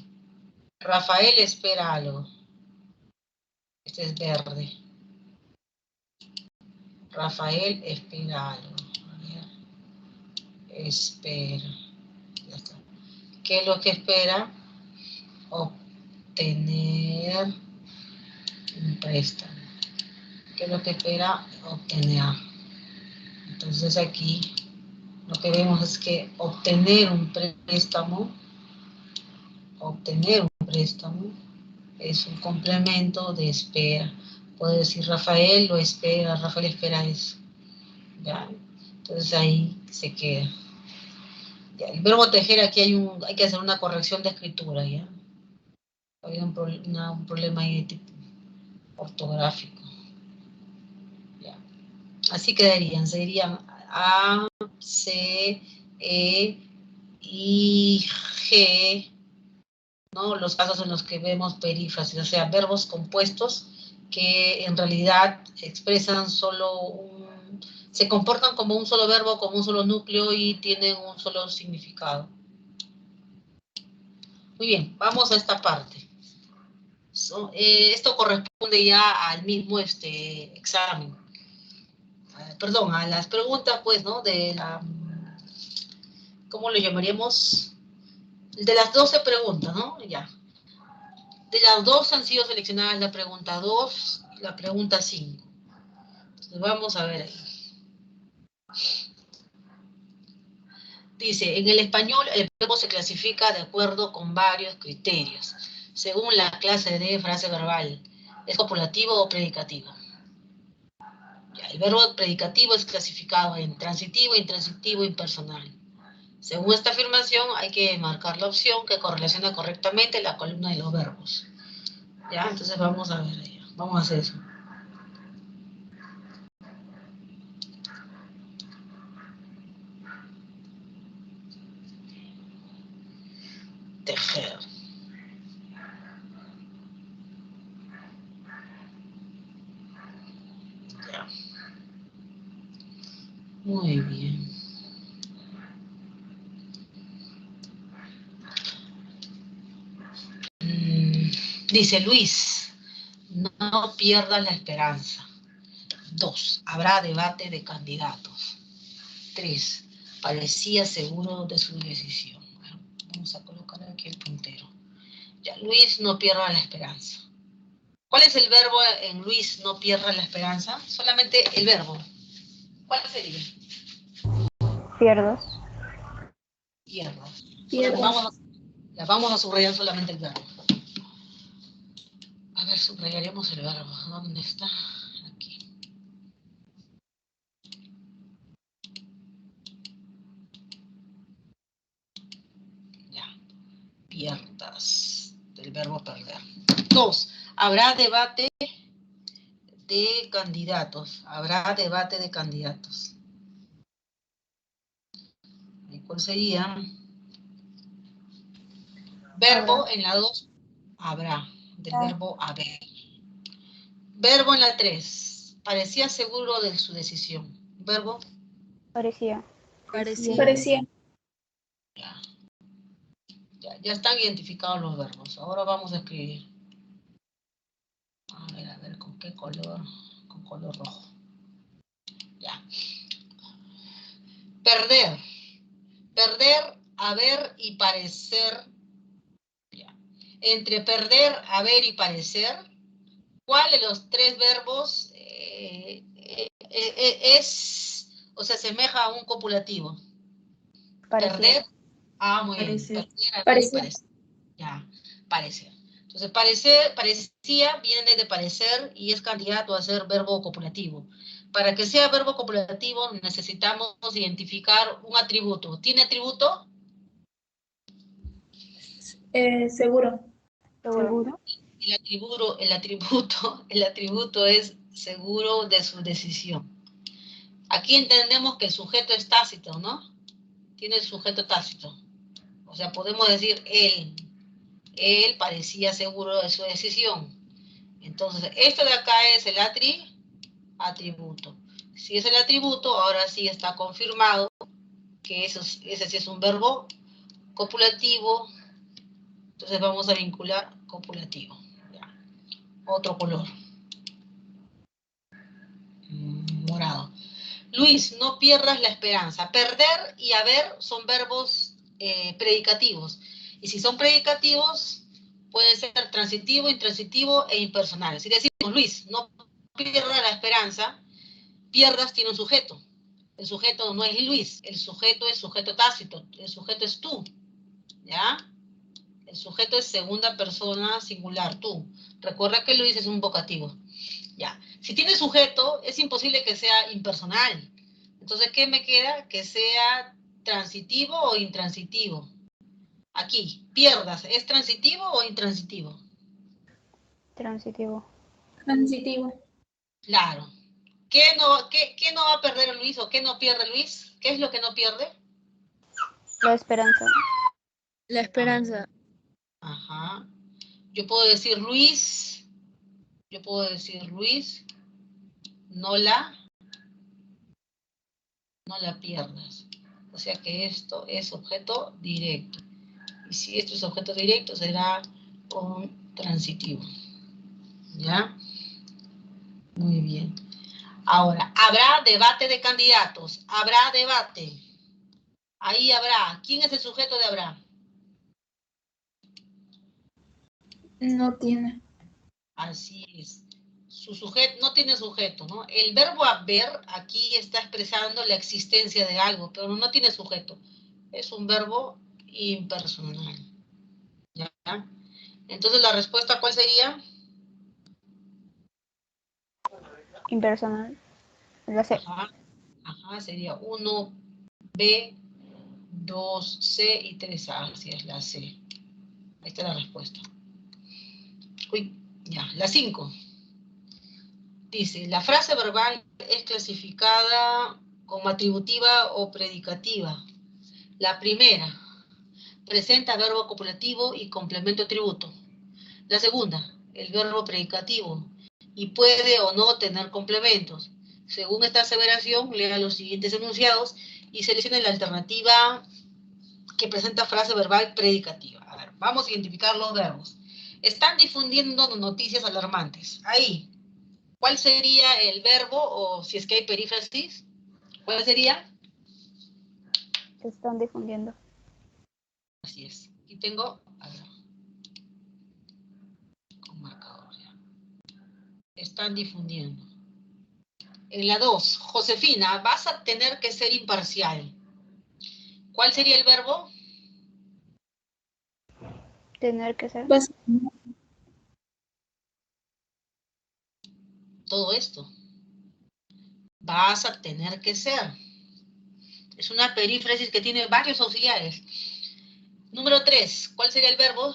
Rafael espera algo. Este es verde. Rafael espera algo. A ver. Espera. Ya está. ¿Qué es lo que espera? Obtener un préstamo. ¿Qué es lo que espera? Obtener. Entonces aquí lo que vemos es que obtener un préstamo es un complemento de espera. Puedo decir Rafael lo espera, Rafael espera eso. ¿Ya? Entonces ahí se queda. Ya, el verbo tejer aquí hay que hacer una corrección de escritura, ¿ya? Hay un problema ahí de tipo ortográfico. ¿Ya? Así quedarían, serían A, C, E, I, G, ¿no? Los casos en los que vemos perífrasis, o sea, verbos compuestos que en realidad expresan se comportan como un solo verbo, como un solo núcleo y tienen un solo significado. Muy bien, vamos a esta parte. Esto corresponde ya al mismo examen. Perdón, a las preguntas, pues, ¿no? De la, ¿cómo lo llamaríamos? De las 12 preguntas, ¿no? Ya. De las 2 han sido seleccionadas la pregunta 2 y la pregunta 5. Entonces vamos a ver ahí. Dice, en el español el verbo se clasifica de acuerdo con varios criterios, según la clase de frase verbal. ¿Es copulativo o predicativo? Ya, el verbo predicativo es clasificado en transitivo, intransitivo, impersonal. Según esta afirmación, hay que marcar la opción que correlaciona correctamente la columna de los verbos. ¿Ya? Entonces vamos a ver ahí. Vamos a hacer eso. Tejer. Ya. Muy bien. Dice Luis, no pierdas la esperanza. 2. Habrá debate de candidatos. 3. Parecía seguro de su decisión. Bueno, vamos a colocar aquí el puntero. Ya, Luis, no pierda la esperanza. ¿Cuál es el verbo en Luis, no pierda la esperanza? Solamente el verbo. ¿Cuál sería? Pierdas. Pierdas. Vamos a subrayar solamente el verbo. A ver, subrayaremos el verbo. ¿Dónde está? Aquí. Ya. Pierdas. Del verbo perder. 2. Habrá debate de candidatos. Habrá debate de candidatos. ¿Y cuál sería? Verbo en la 2. Habrá. Del verbo haber. Verbo en la 3. Parecía seguro de su decisión. Verbo. Parecía. Parecía. Ya están identificados los verbos. Ahora vamos a escribir. A ver, ¿con qué color? Con color rojo. Ya. Perder. Perder, haber y parecer. Ya. Entre perder, haber y parecer, ¿cuál de los tres verbos es o se asemeja a un copulativo? Parecía. Perder. Muy bien. Parecer. Perder, haber y Parecer. parecer. Ya, parecer. Entonces, parecía viene de parecer y es candidato a ser verbo copulativo. Para que sea verbo copulativo necesitamos identificar un atributo. ¿Tiene atributo? Seguro. Seguro. El atributo es seguro de su decisión. Aquí entendemos que el sujeto es tácito, ¿no? Tiene el sujeto tácito. O sea, podemos decir él. Él parecía seguro de su decisión. Entonces, esto de acá es el atributo. Si es el atributo, ahora sí está confirmado que ese sí es un verbo copulativo. Entonces vamos a vincular copulativo. Ya. Otro color. Morado. Luis, no pierdas la esperanza. Perder y haber son verbos predicativos. Y si son predicativos, pueden ser transitivo, intransitivo e impersonales. Si decimos, Luis, no pierdas la esperanza, pierdas tiene un sujeto. El sujeto no es Luis, el sujeto es sujeto tácito, el sujeto es tú. ¿Ya? El sujeto es segunda persona singular, tú. Recuerda que Luis es un vocativo. Ya. Si tiene sujeto, es imposible que sea impersonal. Entonces, ¿qué me queda? Que sea transitivo o intransitivo. Aquí, pierdas, ¿es transitivo o intransitivo? Transitivo. Transitivo. Claro. ¿Qué no va a perder Luis o qué no pierde Luis? ¿Qué es lo que no pierde? La esperanza. La esperanza. Ajá. Yo puedo decir Luis, no la pierdas. O sea que esto es objeto directo. Y si esto es objeto directo, será un transitivo. ¿Ya? Muy bien. Ahora, habrá debate de candidatos. Habrá debate. Ahí habrá. ¿Quién es el sujeto de habrá? No tiene. Así es. Su sujeto no tiene sujeto, ¿no? El verbo haber aquí está expresando la existencia de algo, pero no tiene sujeto. Es un verbo impersonal. ¿Ya? Entonces, ¿la respuesta cuál sería? Impersonal. La C. Ajá, sería 1B, 2C y 3A. Así es la C. Ahí está la respuesta. Uy, ya, la 5. Dice, la frase verbal es clasificada como atributiva o predicativa. La primera, presenta verbo copulativo y complemento atributo. La segunda, el verbo predicativo y puede o no tener complementos. Según esta aseveración, lea los siguientes enunciados y seleccione la alternativa que presenta frase verbal predicativa. A ver, vamos a identificar los verbos. Están difundiendo noticias alarmantes. Ahí, ¿cuál sería el verbo o si es que hay perífrasis? ¿Cuál sería? Se están difundiendo. Así es. Aquí tengo, a ver, con marcador ya. Están difundiendo. En la 2, Josefina, vas a tener que ser imparcial. ¿Cuál sería el verbo? Tener que ser. Todo esto. Vas a tener que ser. Es una perífrasis que tiene varios auxiliares. Número 3, ¿cuál sería el verbo?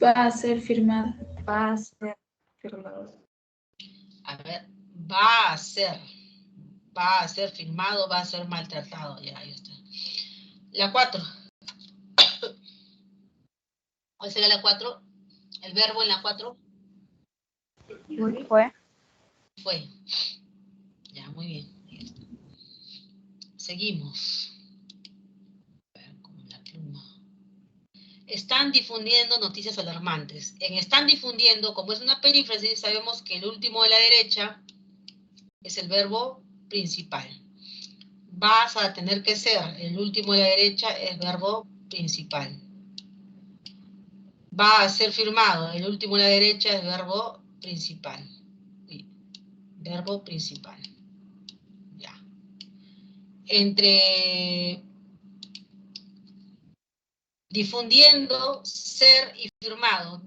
Va a ser firmada. Va a ser firmado. A ver, va a ser firmado, va a ser maltratado. Ya, ahí está. La 4. ¿Cuál sería la 4? El verbo en la 4. Fue. Fue. Ya, muy bien. Ahí está. Seguimos. A ver, con la pluma. Están difundiendo noticias alarmantes. En están difundiendo, como es una perífrasis, sabemos que el último de la derecha es el verbo principal. Vas a tener que ser, el último de la derecha es el verbo principal. Va a ser firmado, el último de la derecha es el verbo principal. Verbo principal. Ya. Entre difundiendo, ser y firmado.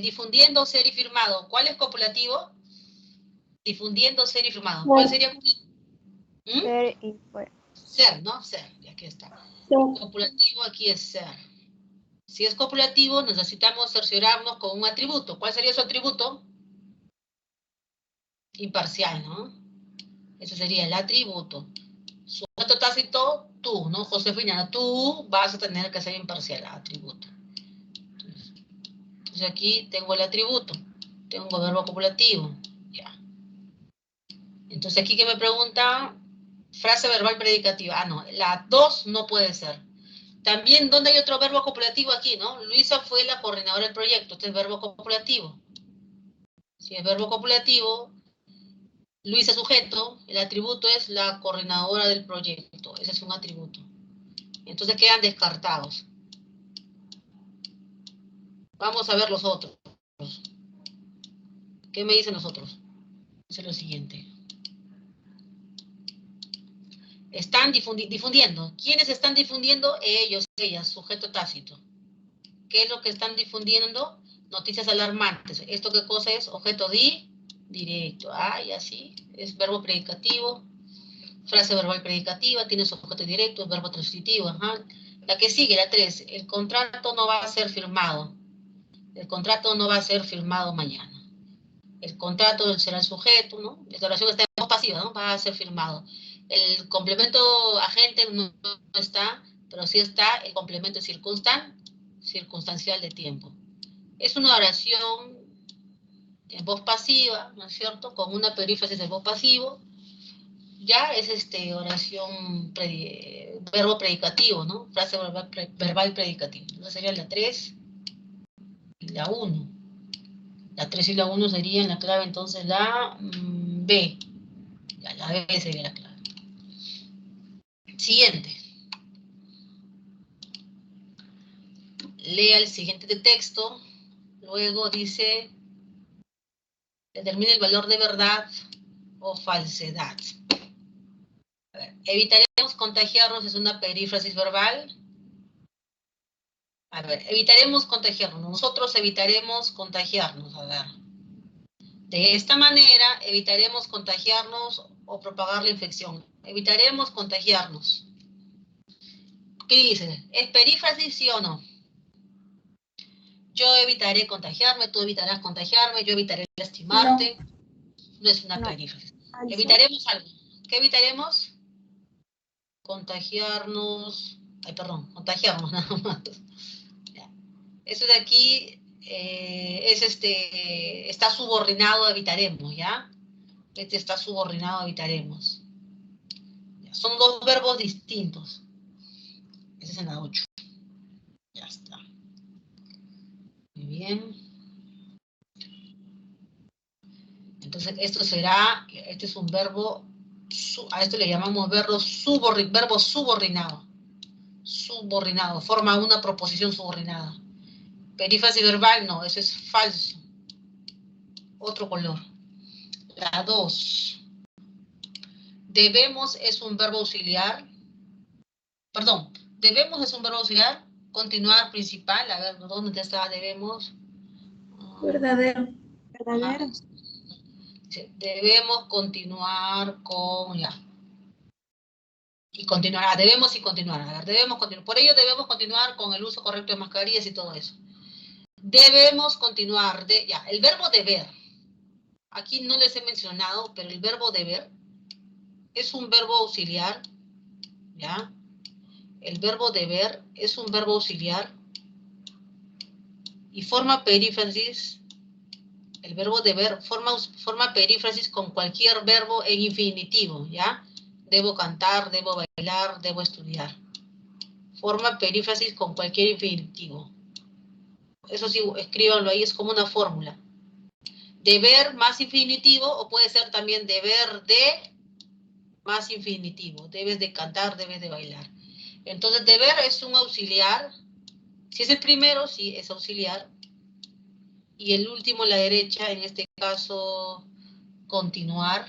Difundiendo, ser y firmado. ¿Cuál es copulativo? Difundiendo, ser y firmado. ¿Cuál sería? Ser y fue. Ser, ¿no? Ser, y aquí está. Ser. Copulativo aquí es ser. Si es copulativo, necesitamos cerciorarnos con un atributo. ¿Cuál sería su atributo? Imparcial, ¿no? Ese sería el atributo. Sujeto tácito, tú, ¿no? Josefina, tú vas a tener que ser imparcial, atributo. Entonces aquí tengo el atributo. Tengo verbo copulativo. Ya. Entonces aquí que me pregunta, frase verbal predicativa. Ah, no, la 2 no puede ser. También, ¿dónde hay otro verbo copulativo aquí, no? Luisa fue la coordinadora del proyecto. Este es verbo copulativo. Si es verbo copulativo, Luisa sujeto, el atributo es la coordinadora del proyecto. Ese es un atributo. Entonces quedan descartados. Vamos a ver los otros. ¿Qué me dicen los otros? Es lo siguiente. Están difundiendo. ¿Quiénes están difundiendo? Ellos, ellas, sujeto tácito. ¿Qué es lo que están difundiendo? Noticias alarmantes. ¿Esto qué cosa es? Objeto directo. Ah, y así. Es verbo predicativo. Frase verbal predicativa. Tiene su objeto directo. Es verbo transitivo. Ajá. La que sigue, la 3. El contrato no va a ser firmado. El contrato no va a ser firmado mañana. El contrato será el sujeto, ¿no? Esta oración está en voz pasiva, ¿no? Va a ser firmado. El complemento agente no está, pero sí está el complemento circunstancial de tiempo. Es una oración en voz pasiva, ¿no es cierto? Con una perífrasis de voz pasivo. Ya es oración, verbo predicativo, ¿no? Frase verbal predicativo. Entonces sería la 3 y la 1. La 3 y la 1 serían la clave, entonces la B. Ya, la B sería la clave. Siguiente. Lea el siguiente de texto. Luego dice, determina el valor de verdad o falsedad. A ver, evitaremos contagiarnos, es una perífrasis verbal. A ver, evitaremos contagiarnos. Nosotros evitaremos contagiarnos. A ver. De esta manera, evitaremos contagiarnos o propagar la infección. Evitaremos contagiarnos. ¿Qué dice? ¿Es perífrasis, sí o no? Yo evitaré contagiarme, tú evitarás contagiarme, yo evitaré lastimarte. No es una perífrasis. Evitaremos algo. ¿Qué evitaremos? Contagiarnos. Ay, perdón, contagiarnos nada más. Ya. Eso de aquí está subordinado a evitaremos, ¿ya? Este está subordinado a evitaremos. Ya. Son dos verbos distintos. Ese es en la 8. Ya está. Muy bien. Entonces, este es un verbo, a esto le llamamos verbo subordinado. Subordinado, forma una proposición subordinada. Perífrasis verbal, no, eso es falso. Otro color. La 2. Debemos es un verbo auxiliar. Perdón, debemos es un verbo auxiliar. Continuar principal, a ver, ¿dónde está debemos? Verdadero. Verdadero. Debemos continuar con ya. Y continuar, debemos y continuar. A ver, debemos continuar. Por ello debemos continuar con el uso correcto de mascarillas y todo eso. Debemos continuar. Ya, el verbo deber. Aquí no les he mencionado, pero el verbo deber es un verbo auxiliar. ¿Ya? El verbo deber es un verbo auxiliar y forma perífrasis, el verbo deber forma perífrasis con cualquier verbo en infinitivo, ¿ya? Debo cantar, debo bailar, debo estudiar. Forma perífrasis con cualquier infinitivo. Eso sí, escríbanlo ahí, es como una fórmula. Deber más infinitivo, o puede ser también deber de más infinitivo. Debes de cantar, debes de bailar. Entonces, deber es un auxiliar. Si es el primero, sí, es auxiliar. Y el último a la derecha, en este caso, continuar,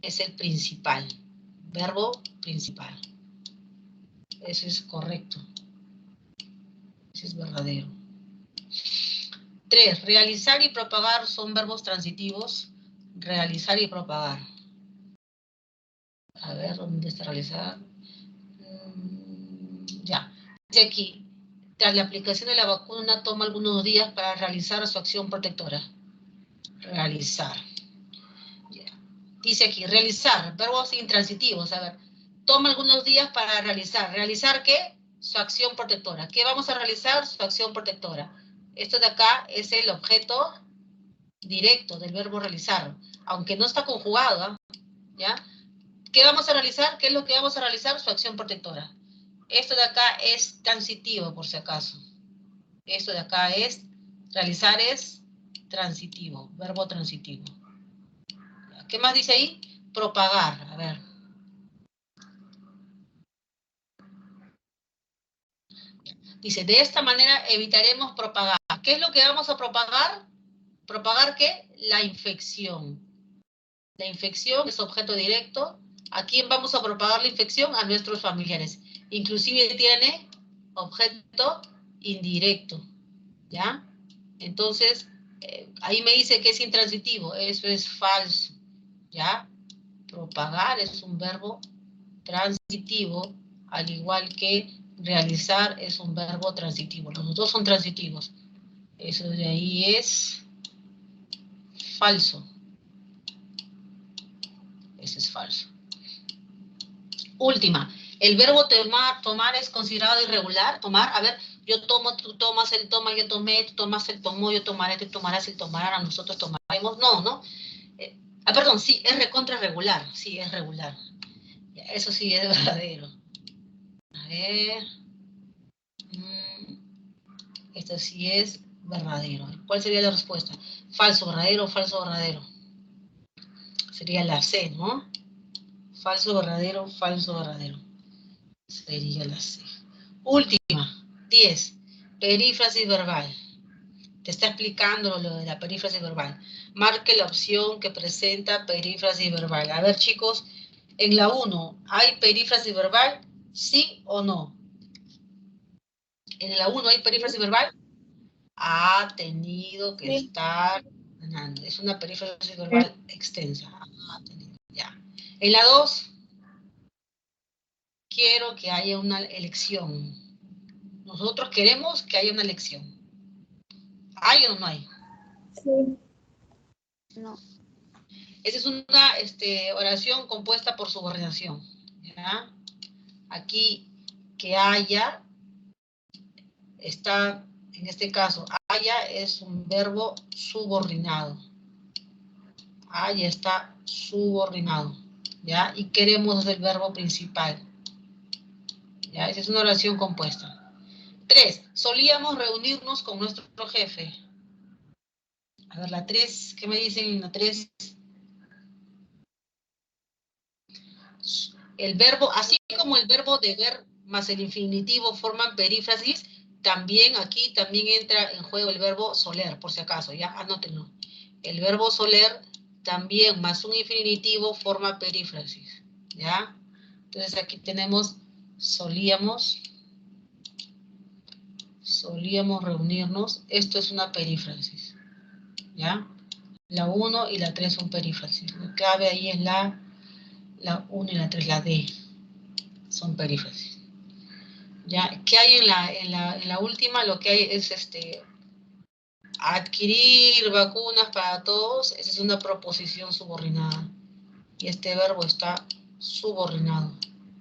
es el principal. Verbo principal. Eso es correcto. Eso es verdadero. 3. Realizar y propagar son verbos transitivos. Realizar y propagar. A ver, ¿dónde está realizar? Ya. Dice aquí, tras la aplicación de la vacuna toma algunos días para realizar su acción protectora. Realizar. Ya. Dice aquí, realizar, verbos intransitivos. A ver, toma algunos días para realizar. ¿Realizar qué? Su acción protectora. ¿Qué vamos a realizar? Su acción protectora. Esto de acá es el objeto directo del verbo realizar, aunque no está conjugado, ¿ya? ¿Qué vamos a realizar? ¿Qué es lo que vamos a realizar? Su acción protectora. Esto de acá es transitivo, por si acaso. Esto de acá es, realizar es transitivo, verbo transitivo. ¿Qué más dice ahí? Propagar, a ver. Dice, de esta manera evitaremos propagar. ¿Qué es lo que vamos a propagar? ¿Propagar qué? La infección. La infección es objeto directo. ¿A quién vamos a propagar la infección? A nuestros familiares. Inclusive tiene objeto indirecto, ¿ya? Entonces, ahí me dice que es intransitivo. Eso es falso, ¿ya? Propagar es un verbo transitivo, al igual que realizar es un verbo transitivo. Los dos son transitivos. Eso de ahí es falso. Ese es falso. Última. El verbo tomar es considerado irregular. Tomar, a ver, yo tomo, tú tomas, él toma, yo tomé, tú tomas, él tomó, yo tomaré, tú tomarás, él tomará, nosotros tomaremos. No, ¿no? Perdón, sí, es recontra regular. Sí, es regular. Eso sí es verdadero. A ver. Esto sí es verdadero. ¿Cuál sería la respuesta? Falso, verdadero, falso, verdadero. Sería la C, ¿no? Falso, verdadero, falso, verdadero. Sería la C. Última, 10. Perífrasis verbal. Te está explicando lo de la perífrasis verbal. Marque la opción que presenta perífrasis verbal. A ver, chicos, en la 1, ¿hay perífrasis verbal? ¿Sí o no? En la 1, ¿hay perífrasis verbal? Ha tenido que estar ganando. Es una perífrasis verbal extensa. Ya. En la 2, quiero que haya una elección. Nosotros queremos que haya una elección. ¿Hay o no hay? Sí. No. Esa es una oración compuesta por subordinación. ¿Ya? Aquí, que haya, está, en este caso, haya es un verbo subordinado. Haya está subordinado. ¿Ya? Y queremos el verbo principal. ¿Ya? Esa es una oración compuesta. 3. Solíamos reunirnos con nuestro jefe. A ver, la 3, ¿qué me dicen en la 3? El verbo, así como el verbo deber más el infinitivo forman perífrasis, también aquí también entra en juego el verbo soler, por si acaso, ya, anótenlo. El verbo soler también más un infinitivo forma perífrasis, ¿ya? Entonces aquí tenemos solíamos reunirnos, esto es una perífrasis, ¿ya? La 1 y la 3 son perífrasis. La clave ahí es la 1 y la 3, la D, son perífrasis. ¿Ya? ¿Qué hay en la última? Lo que hay es adquirir vacunas para todos. Esa es una proposición subordinada. Y este verbo está subordinado.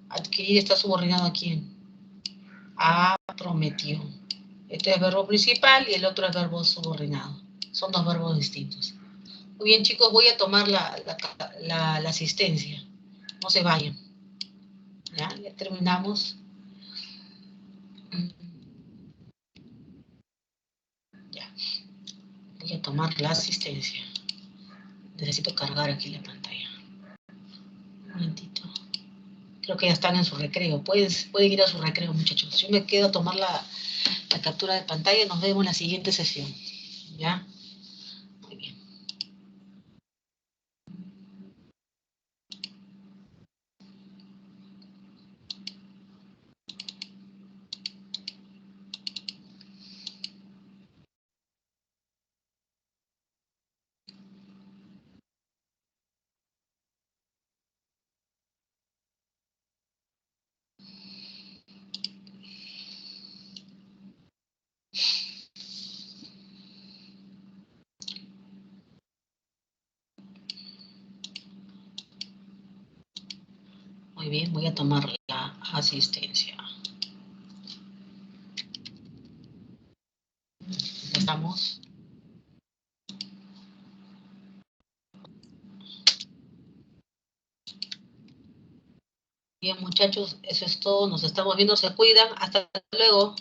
Adquirir está subordinado ¿a quién? A prometió. Este es verbo principal y el otro es verbo subordinado. Son dos verbos distintos. Muy bien, chicos, voy a tomar la asistencia. No se vayan. Ya terminamos. Ya. Voy a tomar la asistencia. Necesito cargar aquí la pantalla. Un momentito. Creo que ya están en su recreo. Pueden ir a su recreo, muchachos. Yo me quedo a tomar la captura de pantalla y nos vemos en la siguiente sesión. ¿Ya? Muy bien. Muy bien, voy a tomar la asistencia. Estamos. Bien, muchachos, eso es todo. Nos estamos viendo. Se cuidan. Hasta luego.